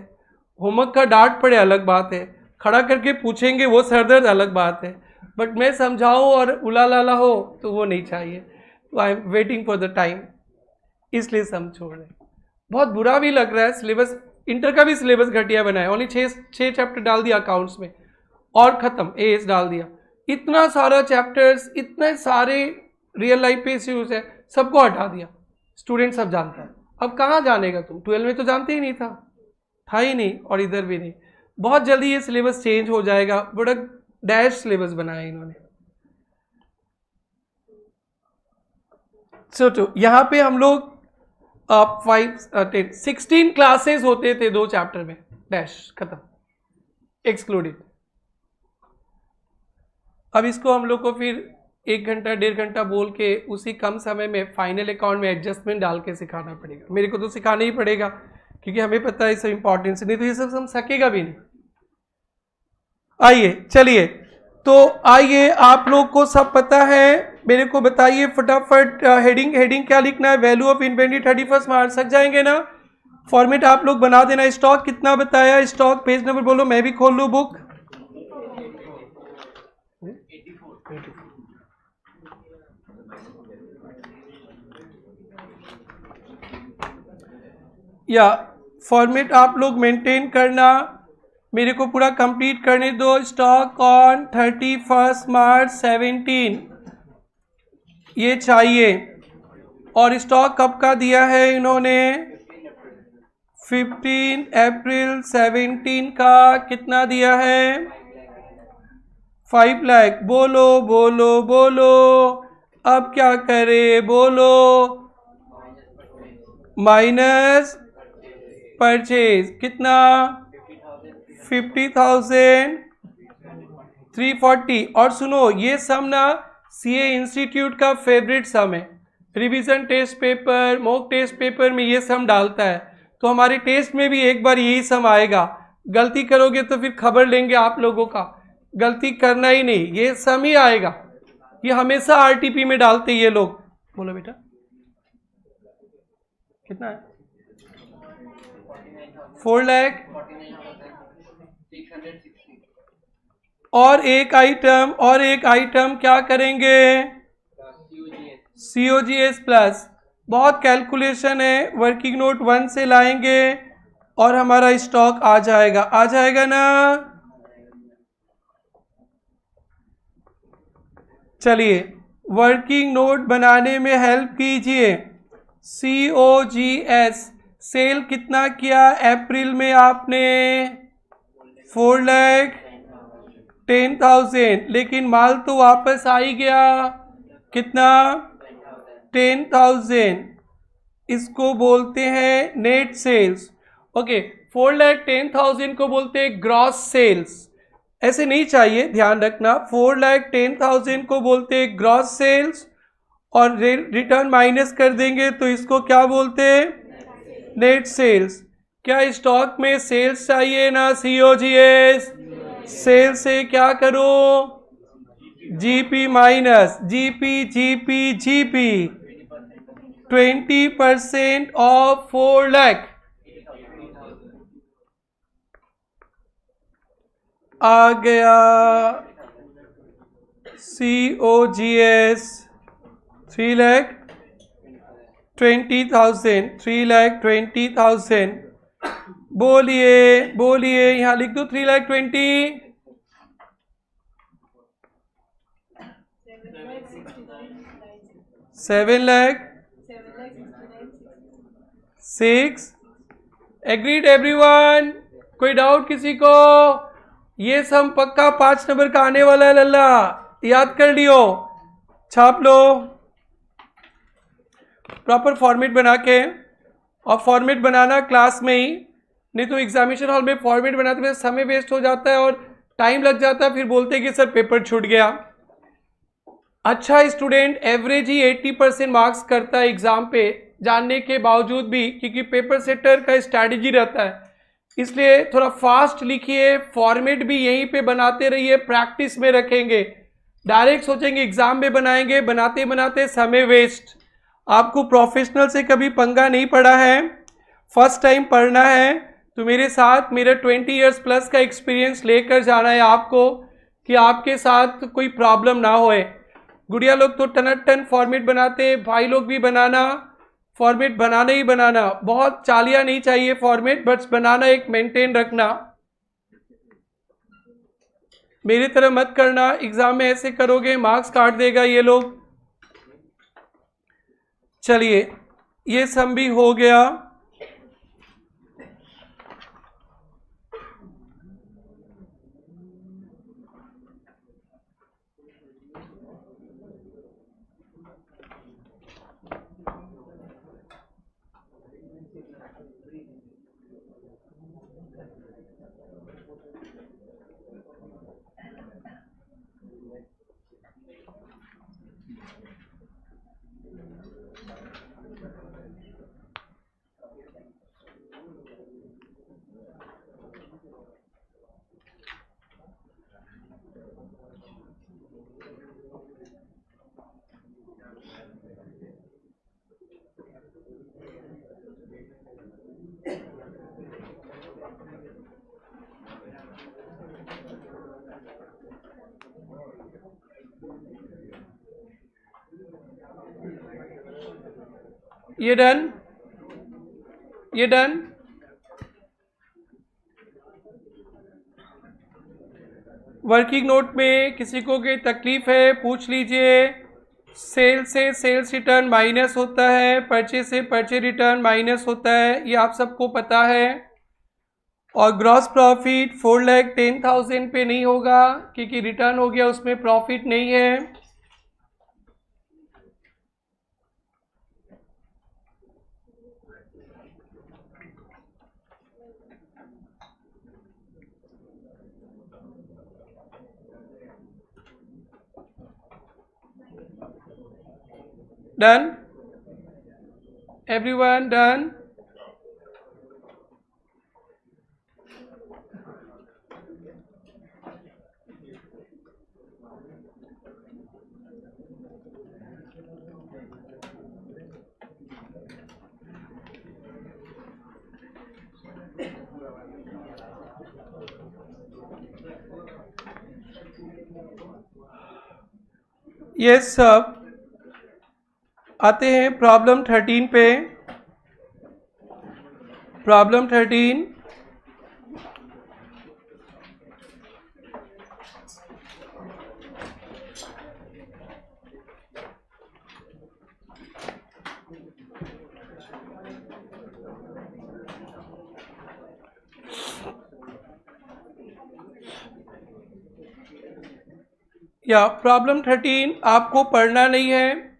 होमवर्क का डांट पड़े अलग बात है, खड़ा करके पूछेंगे वो सरदर्द अलग बात है, बट मैं समझाऊँ और उला लाला हो तो वो नहीं चाहिए। तो I am waiting for the time, इसलिए सम छोड़ रहे। बहुत बुरा भी लग रहा है, सिलेबस इंटर का भी सिलेबस घटिया बनाया, ओनली 6 चैप्टर डाल दिया अकाउंट्स में और खत्म, एएस डाल दिया। इतना सारा चैप्टर्स, इतने सारे रियल लाइफ पे इश्यूज है, सबको हटा दिया। स्टूडेंट सब जानता है, अब कहाँ जानेगा तुम, 12 में तो जानते ही नहीं था ही नहीं, और इधर भी नहीं। बहुत जल्दी ये सिलेबस चेंज हो जाएगा, बड़ा डैश सिलेबस बनाया इन्होंने। तो यहाँ पे हम लोग 16 क्लासेस होते थे 2 चैप्टर में, डैश खत्म, एक्सक्लूडेड। अब इसको हम लोग को फिर 1 घंटा 1.5 घंटा बोल के उसी कम समय में फाइनल अकाउंट में एडजस्टमेंट डाल के सिखाना पड़ेगा। मेरे को तो सिखाना ही पड़ेगा, क्योंकि हमें पता है इसका इंपॉर्टेंस, नहीं तो ये सब हम सकेगा भी नहीं। आइए चलिए, तो आइए, आप लोग को सब पता है, मेरे को बताइए फटाफट हेडिंग क्या लिखना है, वैल्यू ऑफ इन्वेंट्री 31 मार्च, सक जाएंगे ना। फॉर्मेट आप लोग बना देना। स्टॉक कितना बताया, स्टॉक पेज नंबर बोलो, मैं भी खोल लूँ बुक। या फॉर्मेट आप लोग मेंटेन करना, मेरे को पूरा कंप्लीट करने दो। स्टॉक ऑन 31 मार्च 17 ये चाहिए, और स्टॉक कब का दिया है इन्होंने, 15 अप्रैल 17 का कितना दिया है? 5 लाख। बोलो बोलो बोलो, अब क्या करें? बोलो। माइनस परचेज कितना? 50,340। और सुनो, ये सम ना सीए इंस्टीट्यूट का फेवरेट सम है। Revision test paper, mock test paper में ये सम डालता है, तो हमारे टेस्ट में भी एक बार यही सम आएगा। गलती करोगे तो फिर खबर लेंगे आप लोगों का। गलती करना ही नहीं, ये सम ही आएगा। ये हमेशा आरटीपी में डालते ये लोग। बोलो बेटा कितना है? 4 लाख। और एक आइटम क्या करेंगे? COGS plus. बहुत कैलकुलेशन है, वर्किंग नोट 1 से लाएंगे और हमारा स्टॉक आ जाएगा ना। चलिए वर्किंग नोट बनाने में हेल्प कीजिए। COGS सेल कितना किया अप्रैल में आपने? 4,10,000। लेकिन माल तो वापस आ ही गया। कितना? 10,000। इसको बोलते हैं नेट सेल्स। ओके, 4,10,000 को बोलते हैं ग्रॉस सेल्स। ऐसे नहीं चाहिए, ध्यान रखना। 4,10,000 को बोलते हैं ग्रॉस सेल्स, और रिटर्न माइनस कर देंगे तो इसको क्या बोलते हैं? Net sales. क्या स्टॉक में सेल्स चाहिए ना COGS? सेल से क्या करो? GP minus GP 20% of 4 lakh आ गया। COGS 3,20,000। 3,20,000। बोलिए यहां लिख दो 3,20,000। 7,06,000। Agreed everyone? कोई डाउट किसी को? ये सम पक्का 5 नंबर का आने वाला है लल्ला, याद कर लियो, छाप लो प्रॉपर फॉर्मेट बना के। और फॉर्मेट बनाना क्लास में ही, नहीं तो एग्जामिनेशन हॉल में फॉर्मेट बनाते हुए समय वेस्ट हो जाता है और टाइम लग जाता है, फिर बोलते हैं कि सर पेपर छूट गया। अच्छा स्टूडेंट एवरेज ही 80% मार्क्स करता है एग्जाम पे, जानने के बावजूद भी, क्योंकि पेपर सेटर का स्ट्रैटेजी रहता है। इसलिए थोड़ा फास्ट लिखिए, फॉर्मेट भी यहीं पे बनाते रहिए, प्रैक्टिस में रखेंगे। डायरेक्ट सोचेंगे एग्जाम में बनाएंगे, बनाते बनाते समय वेस्ट। आपको प्रोफेशनल से कभी पंगा नहीं पड़ा है, फर्स्ट टाइम पढ़ना है, तो मेरे साथ मेरा 20 इयर्स प्लस का एक्सपीरियंस लेकर जाना है आपको, कि आपके साथ कोई प्रॉब्लम ना होए। गुड़िया लोग तो टन फॉर्मेट बनाते, भाई लोग भी बनाना, फॉर्मेट बनाना ही बनाना, बहुत चालिया नहीं चाहिए फॉर्मेट, बस बनाना एक मेंटेन रखना। मेरी तरह मत करना, एग्जाम में ऐसे करोगे मार्क्स काट देगा ये लोग। चलिए ये सम भी हो गया। ये डन, ये डन। वर्किंग नोट में किसी को कोई तकलीफ है पूछ लीजिए। सेल से सेल्स रिटर्न माइनस होता है, परचेज से परचेज रिटर्न माइनस होता है, ये आप सबको पता है। और ग्रॉस प्रॉफिट 4,10,000 पे नहीं होगा क्योंकि रिटर्न हो गया, उसमें प्रॉफिट नहीं है। Done, everyone done. ये सब आते हैं प्रॉब्लम 13 पे। प्रॉब्लम 13, या प्रॉब्लम 13 आपको पढ़ना नहीं है,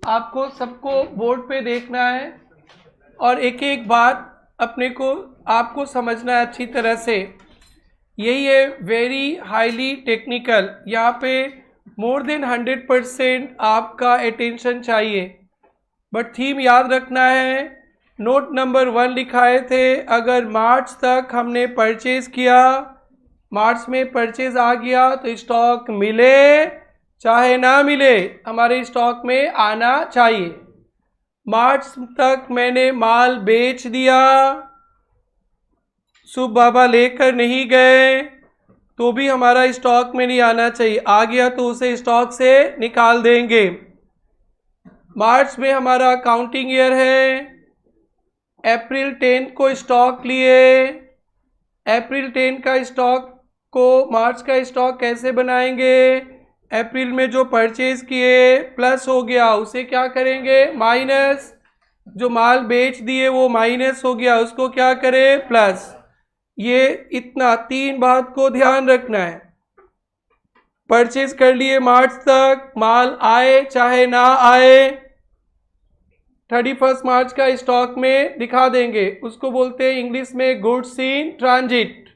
आपको सबको बोर्ड पे देखना है और एक एक बात अपने को आपको समझना है अच्छी तरह से। यही है वेरी हाईली टेक्निकल, यहाँ पे मोर देन 100% आपका अटेंशन चाहिए। बट थीम याद रखना है, नोट नंबर 1 लिखाए थे, अगर मार्च तक हमने परचेज किया, मार्च में परचेज आ गया तो स्टॉक मिले चाहे ना मिले हमारे स्टॉक में आना चाहिए। मार्च तक मैंने माल बेच दिया, शुभ बाबा लेकर नहीं गए तो भी हमारा स्टॉक में नहीं आना चाहिए, आ गया तो उसे स्टॉक से निकाल देंगे। मार्च में हमारा काउंटिंग ईयर है, अप्रैल 10 को स्टॉक लिए, अप्रैल 10 का स्टॉक को मार्च का स्टॉक कैसे बनाएंगे, अप्रैल में जो परचेज किए प्लस हो गया उसे क्या करेंगे माइनस, जो माल बेच दिए वो माइनस हो गया उसको क्या करें प्लस। ये इतना 3 बात को ध्यान रखना है। परचेज कर लिए मार्च तक, माल आए चाहे ना आए 31 मार्च का स्टॉक में दिखा देंगे, उसको बोलते हैं इंग्लिश में गुड्स इन ट्रांजिट।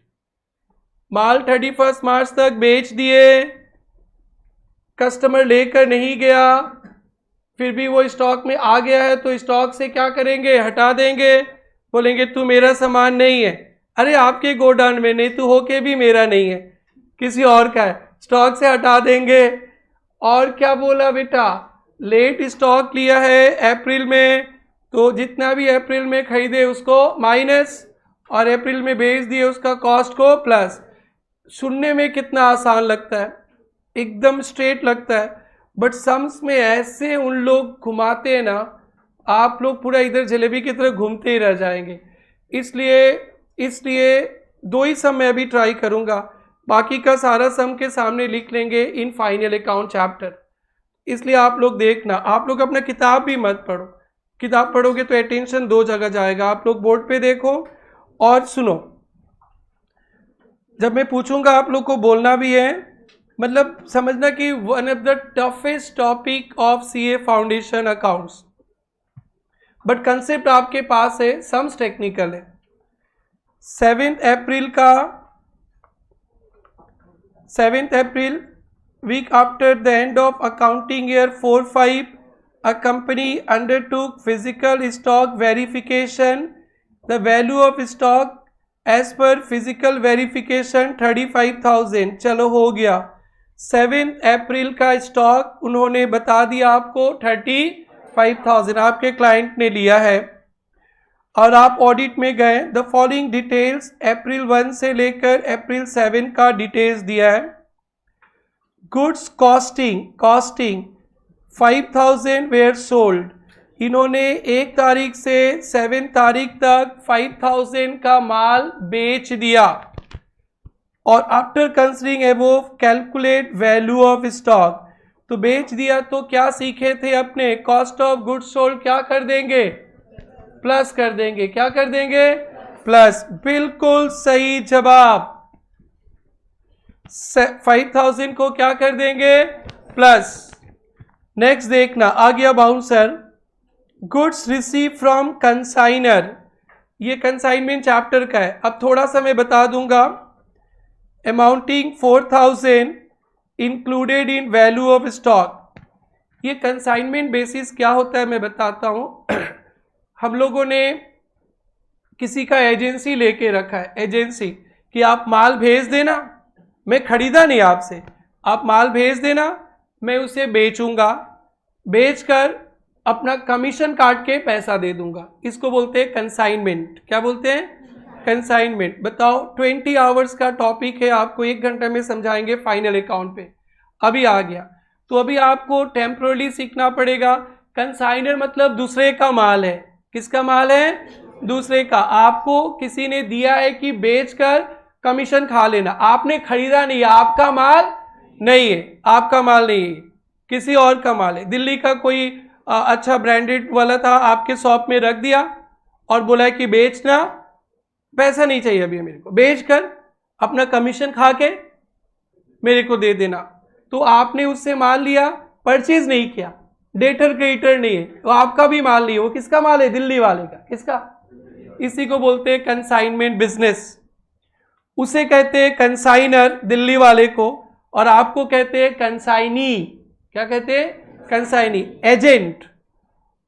माल 31 मार्च तक बेच दिए, कस्टमर लेकर नहीं गया, फिर भी वो स्टॉक में आ गया है तो स्टॉक से क्या करेंगे हटा देंगे, बोलेंगे तू मेरा सामान नहीं है, अरे आपके गोडाउन में नहीं, तू होके भी मेरा नहीं है किसी और का है, स्टॉक से हटा देंगे। और क्या बोला बेटा, लेट स्टॉक लिया है अप्रैल में तो जितना भी अप्रैल में खरीदे उसको माइनस और अप्रैल में बेच दिए उसका कॉस्ट को प्लस। सुनने में कितना आसान लगता है, एकदम स्ट्रेट लगता है, बट सम्स में ऐसे उन लोग घुमाते हैं ना, आप लोग पूरा इधर जलेबी की तरह घूमते ही रह जाएंगे। इसलिए 2 ही सम मैं अभी ट्राई करूंगा, बाकी का सारा सम के सामने लिख लेंगे इन फाइनल अकाउंट चैप्टर। इसलिए आप लोग देखना, आप लोग अपना किताब भी मत पढ़ो, किताब पढ़ोगे तो अटेंशन 2 जगह जाएगा। आप लोग बोर्ड पे देखो और सुनो, जब मैं पूछूंगा आप लोग को बोलना भी है, मतलब समझना कि one of the toughest topic of CA foundation accounts, but concept आपके पास है, सम्स टेक्निकल है। 7 अप्रैल week after the end of accounting year 4-5, a company undertook physical stock verification. The value of stock as per physical verification 35,000। चलो हो गया, 7 अप्रैल का stock उन्होंने बता दिया आपको 35,000 आपके क्लाइंट ने लिया है और आप ऑडिट में गए। द फॉलोइंग डिटेल्स, अप्रैल 1 से लेकर अप्रैल 7 का डिटेल्स दिया है। गुड्स कॉस्टिंग 5,000 वेयर सोल्ड, इन्होंने 1 तारीख से 7 तारीख तक 5,000 का माल बेच दिया। और after considering above calculate value of stock, तो बेच दिया तो क्या सीखे थे अपने, कॉस्ट ऑफ गुड्स सोल्ड क्या कर देंगे, प्लस कर देंगे, क्या कर देंगे, प्लस। बिल्कुल सही जवाब। 5000 को क्या कर देंगे, प्लस। नेक्स्ट देखना, आ गया bouncer, goods receive from consignor, ये कंसाइनमेंट चैप्टर का है। अब थोड़ा सा मैं बता दूंगा, amounting 4000 included in value of stock. ये कंसाइनमेंट बेसिस क्या होता है मैं बताता हूं। हम लोगों ने किसी का एजेंसी लेके रखा है, एजेंसी कि आप माल भेज देना, मैं खरीदा नहीं आपसे, आप माल भेज देना, मैं उसे बेचूंगा, बेचकर अपना कमीशन काट के पैसा दे दूंगा, इसको बोलते हैं कंसाइनमेंट। क्या बोलते हैं, कंसाइनमेंट। बताओ 20 आवर्स का टॉपिक है, आपको 1 घंटे में समझाएंगे फाइनल अकाउंट पे। अभी आ गया, तो अभी आपको टेम्पररी सीखना पड़ेगा। कंसाइनर मतलब दूसरे का माल है। किसका माल है, दूसरे का। आपको किसी ने दिया है कि बेचकर कमीशन खा लेना, आपने खरीदा नहीं है, आपका माल नहीं है, आपका माल नहीं है, किसी और का माल है। दिल्ली का कोई अच्छा ब्रांडेड वाला था, आपके शॉप में रख दिया और बोला कि बेचना, पैसा नहीं चाहिए अभी मेरे को, बेचकर अपना कमीशन खा के मेरे को दे देना। तो आपने उससे माल लिया, परचेज नहीं किया, डेटर क्रेडिटर नहीं है, तो आपका भी माल नहीं है, वो किसका माल है, दिल्ली वाले का। किसका, इसी को बोलते हैं कंसाइनमेंट बिजनेस। उसे कहते हैं कंसाइनर दिल्ली वाले को, और आपको कहते हैं कंसाइनी। क्या कहते हैं, कंसाइनी, एजेंट।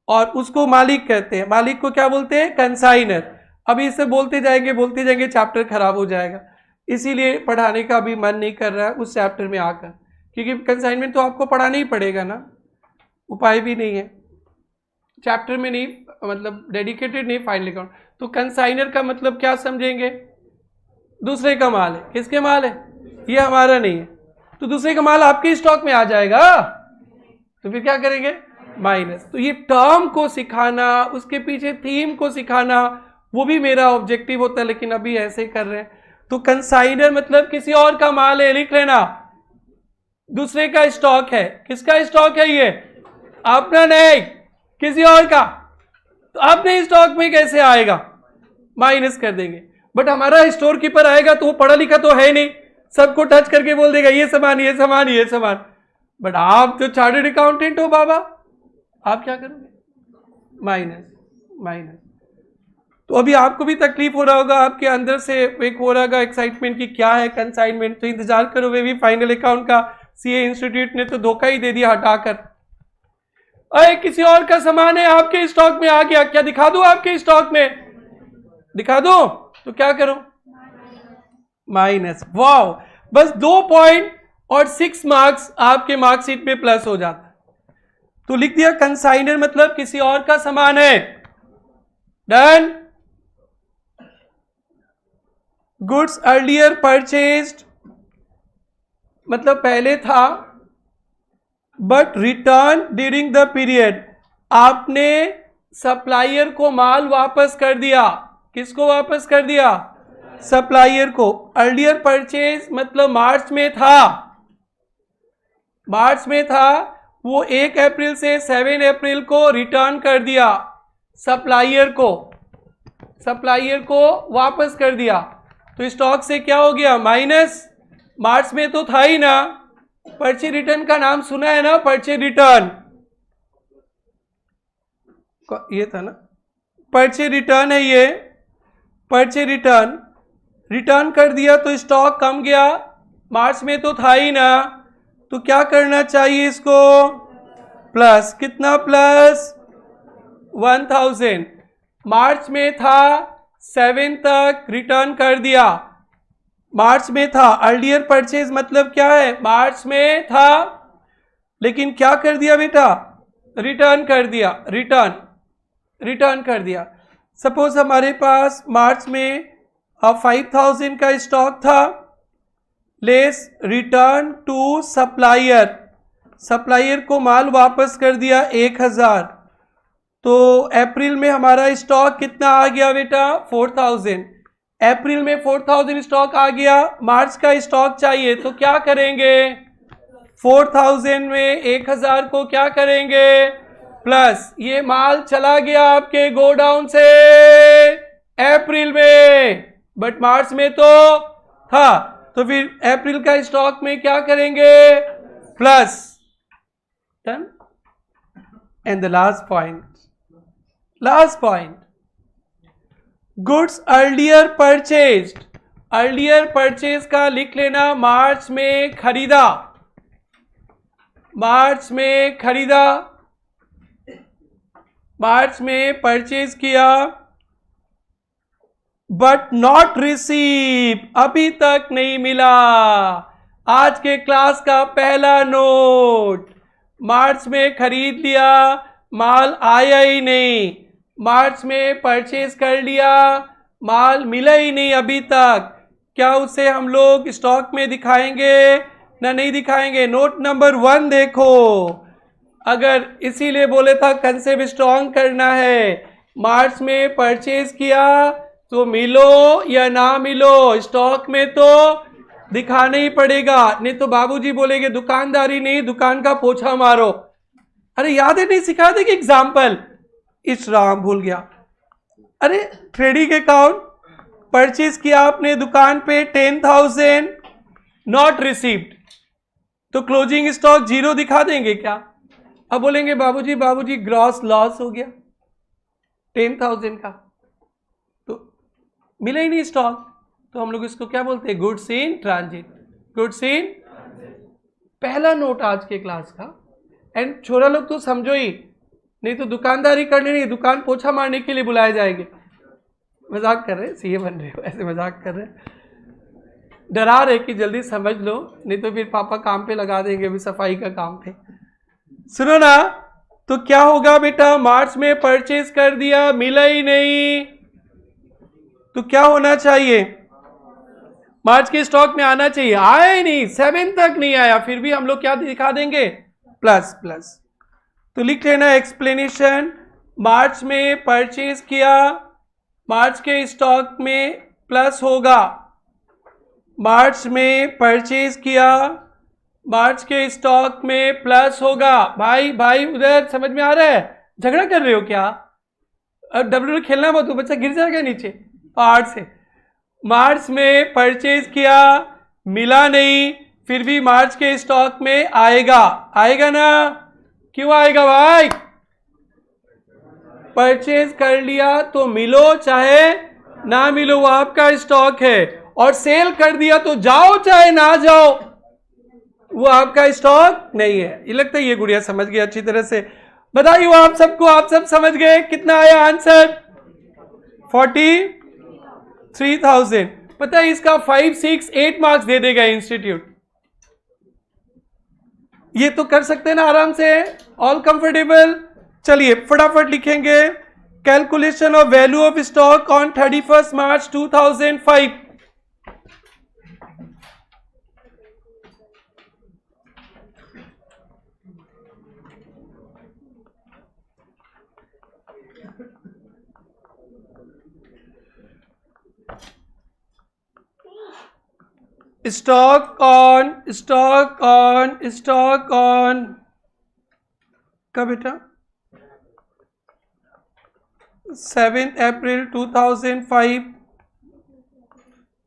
और उसको मालिक कहते हैं, मालिक को क्या बोलते हैं, कंसाइनर। अभी इसे बोलते जाएंगे चैप्टर खराब हो जाएगा, इसीलिए पढ़ाने का भी मन नहीं कर रहा है उस चैप्टर में आकर, क्योंकि कंसाइनमेंट तो आपको पढ़ाना ही पड़ेगा ना, उपाय भी नहीं है चैप्टर में, नहीं मतलब डेडिकेटेड नहीं फाइनल अकाउंट। तो कंसाइनर का मतलब क्या समझेंगे, दूसरे का माल है। किसके माल है, ये हमारा नहीं है, तो दूसरे का माल आपके स्टॉक में आ जाएगा, तो फिर क्या करेंगे, माइनस। तो ये टर्म को सिखाना, उसके पीछे थीम को सिखाना, वो भी मेरा ऑब्जेक्टिव होता है, लेकिन अभी ऐसे ही कर रहे हैं। तो कंसाइनर मतलब किसी और का माल है, लिख लेना, दूसरे का स्टॉक है। किसका स्टॉक है ये, अपना नहीं, किसी और का। तो अपने स्टॉक में कैसे आएगा, माइनस कर देंगे। बट हमारा स्टोर कीपर आएगा तो वो पढ़ा लिखा तो है नहीं, सबको टच करके बोल देगा ये सामान, ये सामान, ये सामान। बट आप तो चार्टर्ड अकाउंटेंट हो बाबा, आप क्या करोगे, माइनस, माइनस। तो अभी आपको भी तकलीफ हो रहा होगा, आपके अंदर से एक हो रहा होगा एक्साइटमेंट कि क्या है कंसाइनमेंट। तो इंतजार करो, वे भी फाइनल अकाउंट का सीए इंस्टीट्यूट ने तो धोखा ही दे दिया हटाकर। अरे किसी और का सामान है, आपके स्टॉक में आ गया, क्या दिखा दूं आपके स्टॉक में, दिखा दो, तो क्या करो, माइनस। वाओ, बस 2 पॉइंट और 6 मार्क्स आपके मार्कशीट में प्लस हो जाता है। तो लिख दिया कंसाइनर मतलब किसी और का सामान है, डन। गुड्स अर्लियर परचेज्ड मतलब पहले था, but return during the period, आपने सप्लायर को माल वापस कर दिया। किसको वापस कर दिया, सप्लायर को। अर्लियर परचेज मतलब मार्च में था, मार्च में था, वो 1 अप्रैल से 7 अप्रैल को रिटर्न कर दिया सप्लायर को, सप्लायर को वापस कर दिया। तो स्टॉक से क्या हो गया, माइनस। मार्च में तो था ही ना, पर्चे रिटर्न का नाम सुना है ना, पर्चे रिटर्न, ये था ना, पर्चे रिटर्न है ये, पर्चे रिटर्न, रिटर्न कर दिया तो स्टॉक कम गया, मार्च में तो था ही ना, तो क्या करना चाहिए इसको, प्लस। कितना प्लस, 1000। मार्च में था 7 तक रिटर्न कर दिया, मार्च में था। अर्लियर परचेज मतलब क्या है, मार्च में था लेकिन क्या कर दिया बेटा, रिटर्न कर दिया, रिटर्न कर दिया। सपोज हमारे पास मार्च में 5000 का स्टॉक था, less return to supplier, supplier को माल वापस कर दिया 1000। तो अप्रैल में हमारा स्टॉक कितना आ गया बेटा, 4000। अप्रैल में 4000 स्टॉक आ गया, मार्च का स्टॉक चाहिए, तो क्या करेंगे, 4000 में 1000 को क्या करेंगे प्लस, ये माल चला गया आपके गोडाउन से अप्रैल में, बट मार्च में तो था, तो फिर अप्रैल का स्टॉक में क्या करेंगे plus. Done. And the last point, goods earlier purchased, earlier purchase का लिख लेना, मार्च में खरीदा, मार्च में परचेज किया, बट नॉट रिसीव, अभी तक नहीं मिला। आज के क्लास का पहला नोट, मार्च में खरीद लिया, माल आया ही नहीं, मार्च में परचेज कर लिया, माल मिला ही नहीं अभी तक, क्या उसे हम लोग स्टॉक में दिखाएंगे ना नहीं दिखाएंगे? नोट नंबर 1 देखो, अगर इसीलिए बोले था कंसेप्ट स्ट्रॉन्ग करना है, मार्च में परचेज किया तो मिलो या ना मिलो स्टॉक में तो दिखाना ही पड़ेगा, नहीं तो बाबूजी बोलेंगे दुकानदारी नहीं, दुकान का पोछा मारो। अरे याद है नहीं सिखा दे कि एग्जाम्पल, इस राम भूल गया। अरे ट्रेडिंग अकाउंट परचेज किया आपने दुकान पे 10,000 नॉट रिसीव्ड, तो क्लोजिंग स्टॉक 0 दिखा देंगे क्या? अब बोलेंगे बाबूजी ग्रॉस लॉस हो गया 10,000 का, तो मिला ही नहीं स्टॉक, तो हम लोग इसको क्या बोलते हैं? Goods in transit. Goods in, पहला नोट आज के क्लास का। एंड छोरा लोग तो समझो ही, नहीं तो दुकानदारी कर लेनी, दुकान पोछा मारने के लिए बुलाए जाएंगे। मजाक कर रहे, सीए बन रहे हो, ऐसे मजाक कर रहे, डरा रहे कि जल्दी समझ लो, नहीं तो फिर पापा काम पे लगा देंगे अभी सफाई का काम पे। सुनो ना, तो क्या होगा बेटा, मार्च में परचेज कर दिया, मिला ही नहीं, तो क्या होना चाहिए? मार्च के स्टॉक में आना चाहिए, आया ही नहीं, 7 तक नहीं आया, फिर भी हम लोग क्या दिखा देंगे? प्लस। तो लिख लेना एक्सप्लेनेशन, मार्च में परचेज किया, मार्च के स्टॉक में प्लस होगा, मार्च में परचेज किया, मार्च के स्टॉक में प्लस होगा। भाई उधर समझ में आ रहा है? झगड़ा कर रहे हो क्या? अब डब्ल्यू खेलना मत, बच्चा गिर जाएगा नीचे पहाड़ से। मार्च में परचेज किया, मिला नहीं, फिर भी मार्च के स्टॉक में आएगा ना? क्यों आएगा भाई? परचेज कर लिया तो मिलो चाहे ना मिलो, वो आपका स्टॉक है, और सेल कर दिया तो जाओ चाहे ना जाओ, वो आपका स्टॉक नहीं है। ये लगता है ये गुड़िया समझ गई अच्छी तरह से। बताइए आप सबको, आप सब समझ गए? कितना आया आंसर? 43,000। पता है इसका 5, 6, 8 मार्क्स दे देगा इंस्टीट्यूट। ये तो कर सकते हैं ना आराम से, ऑल कंफर्टेबल। चलिए फटाफट लिखेंगे, calculation of value of stock on 31 March 2005। Stock on कब बेटा? 7 अप्रैल 2005।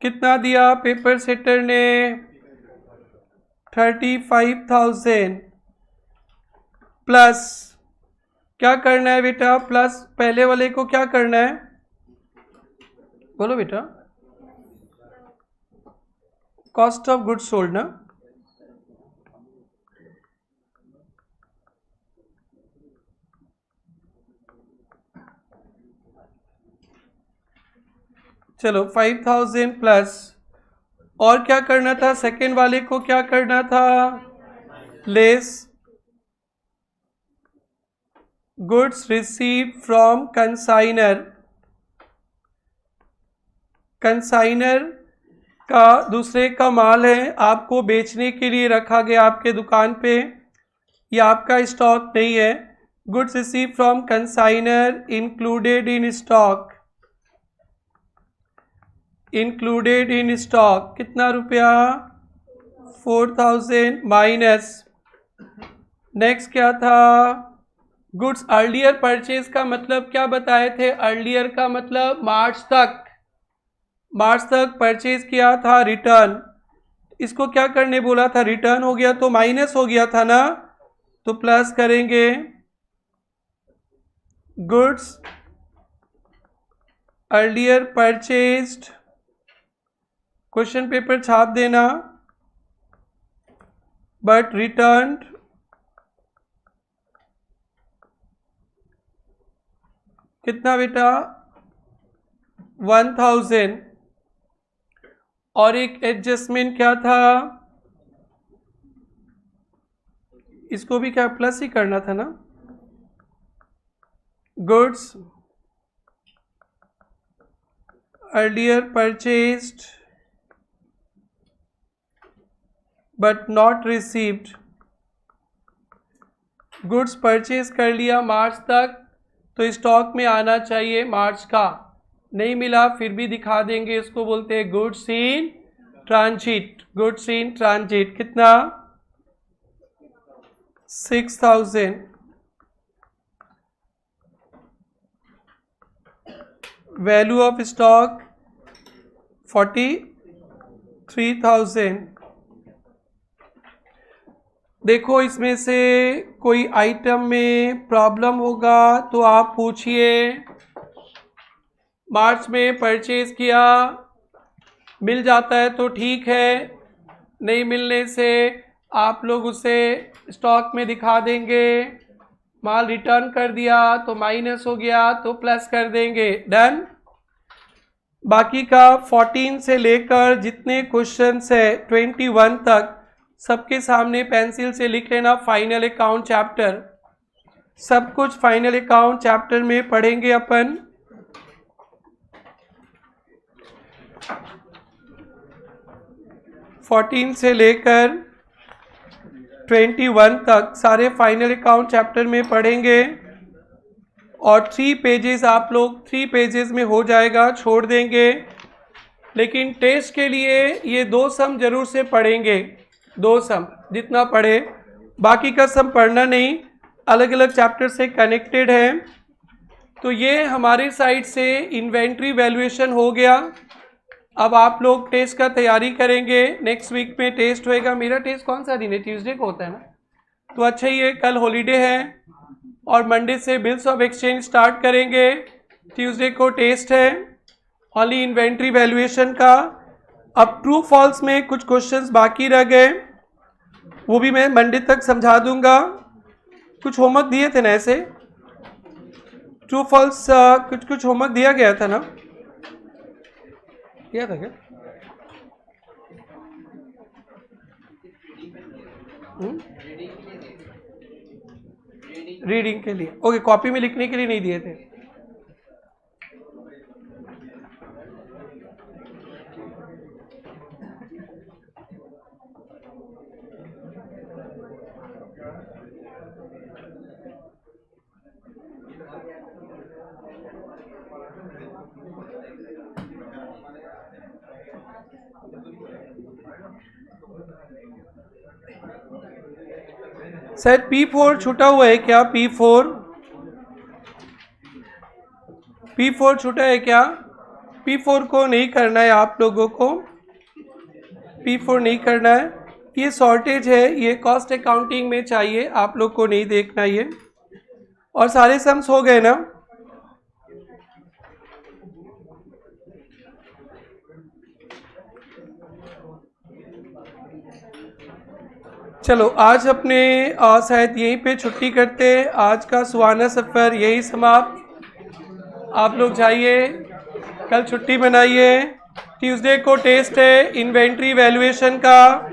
कितना दिया पेपर सेटर ने? 35,000 प्लस, क्या करना है बेटा? प्लस पहले वाले को क्या करना है? बोलो बेटा। कॉस्ट ऑफ गुड्स सोल्ड ना? चलो 5,000 प्लस, और क्या करना था? सेकेंड वाले को क्या करना था? Less goods receive from consignor. Consignor का दूसरे का माल है, आपको बेचने के लिए रखा गया आपके दुकान पे, या आपका स्टॉक नहीं है। Goods receive from consignor included in stock. Included in stock कितना रुपया? 4000 माइनस, नेक्स्ट क्या था, गुड्स अर्लियर परचेज का मतलब क्या बताए थे, अर्लियर का मतलब मार्च तक परचेज किया था, रिटर्न, इसको क्या करने बोला था, रिटर्न हो गया तो माइनस हो गया था ना, तो प्लस करेंगे, goods earlier purchased, question paper छाप देना, बट रिटर्न्ड कितना बेटा 1000, और एक एडजस्टमेंट क्या था, इसको भी क्या प्लस ही करना था ना, goods earlier purchased but not received, goods purchase कर लिया मार्च तक तो स्टॉक में आना चाहिए मार्च का, नहीं मिला फिर भी दिखा देंगे, इसको बोलते हैं goods in transit, goods in transit, कितना 6000, वैल्यू ऑफ स्टॉक 43,000। देखो इसमें से कोई आइटम में प्रॉब्लम होगा तो आप पूछिए, मार्च में परचेज किया, मिल जाता है तो ठीक है, नहीं मिलने से आप लोग उसे स्टॉक में दिखा देंगे, माल रिटर्न कर दिया तो माइनस हो गया तो प्लस कर देंगे, डन। बाकी का 14 से लेकर जितने क्वेश्चंस है 21 तक सबके सामने पेंसिल से लिख लेना, फाइनल अकाउंट चैप्टर, सब कुछ फाइनल अकाउंट चैप्टर में पढ़ेंगे अपन। फोर्टीन से लेकर 21 तक सारे फाइनल अकाउंट चैप्टर में पढ़ेंगे, और 3 पेजेस आप लोग 3 पेजेस में हो जाएगा, छोड़ देंगे, लेकिन टेस्ट के लिए ये 2 सम जरूर से पढ़ेंगे, 2 सम जितना पढ़े, बाकी का सम पढ़ना नहीं, अलग अलग चैप्टर से कनेक्टेड है। तो ये हमारे साइड से इन्वेंट्री वैल्यूएशन हो गया। अब आप लोग टेस्ट का तैयारी करेंगे, नेक्स्ट वीक में टेस्ट होएगा। मेरा टेस्ट कौन सा दिन है, ट्यूसडे को होता है ना, तो अच्छा ही है, कल हॉलीडे है और मंडे से बिल्स ऑफ एक्सचेंज स्टार्ट करेंगे, ट्यूसडे को टेस्ट है ओनली इन्वेंट्री वैल्यूएशन का। अब ट्रू फॉल्स में कुछ क्वेश्चंस बाकी रह गए, वो भी मैं मंडे तक समझा दूंगा। कुछ होमवर्क दिए थे ना ऐसे, ट्रू फॉल्स कुछ होमवर्क दिया गया था ना, दिया था क्या? रीडिंग के लिए, ओके, कॉपी में लिखने के लिए नहीं दिए थे। सर P4 छूटा हुआ है क्या? P4 छूटा है क्या? P4 को नहीं करना है आप लोगों को, P4 नहीं करना है, ये शॉर्टेज है, ये कॉस्ट अकाउंटिंग में चाहिए, आप लोग को नहीं देखना ये। और सारे सम्स हो गए ना? चलो आज अपने शायद यहीं पे छुट्टी करते हैं, आज का सुहाना सफ़र यही समाप्त। आप लोग जाइए, कल छुट्टी मनाइए, ट्यूसडे को टेस्ट है इन्वेंट्री वैल्यूएशन का।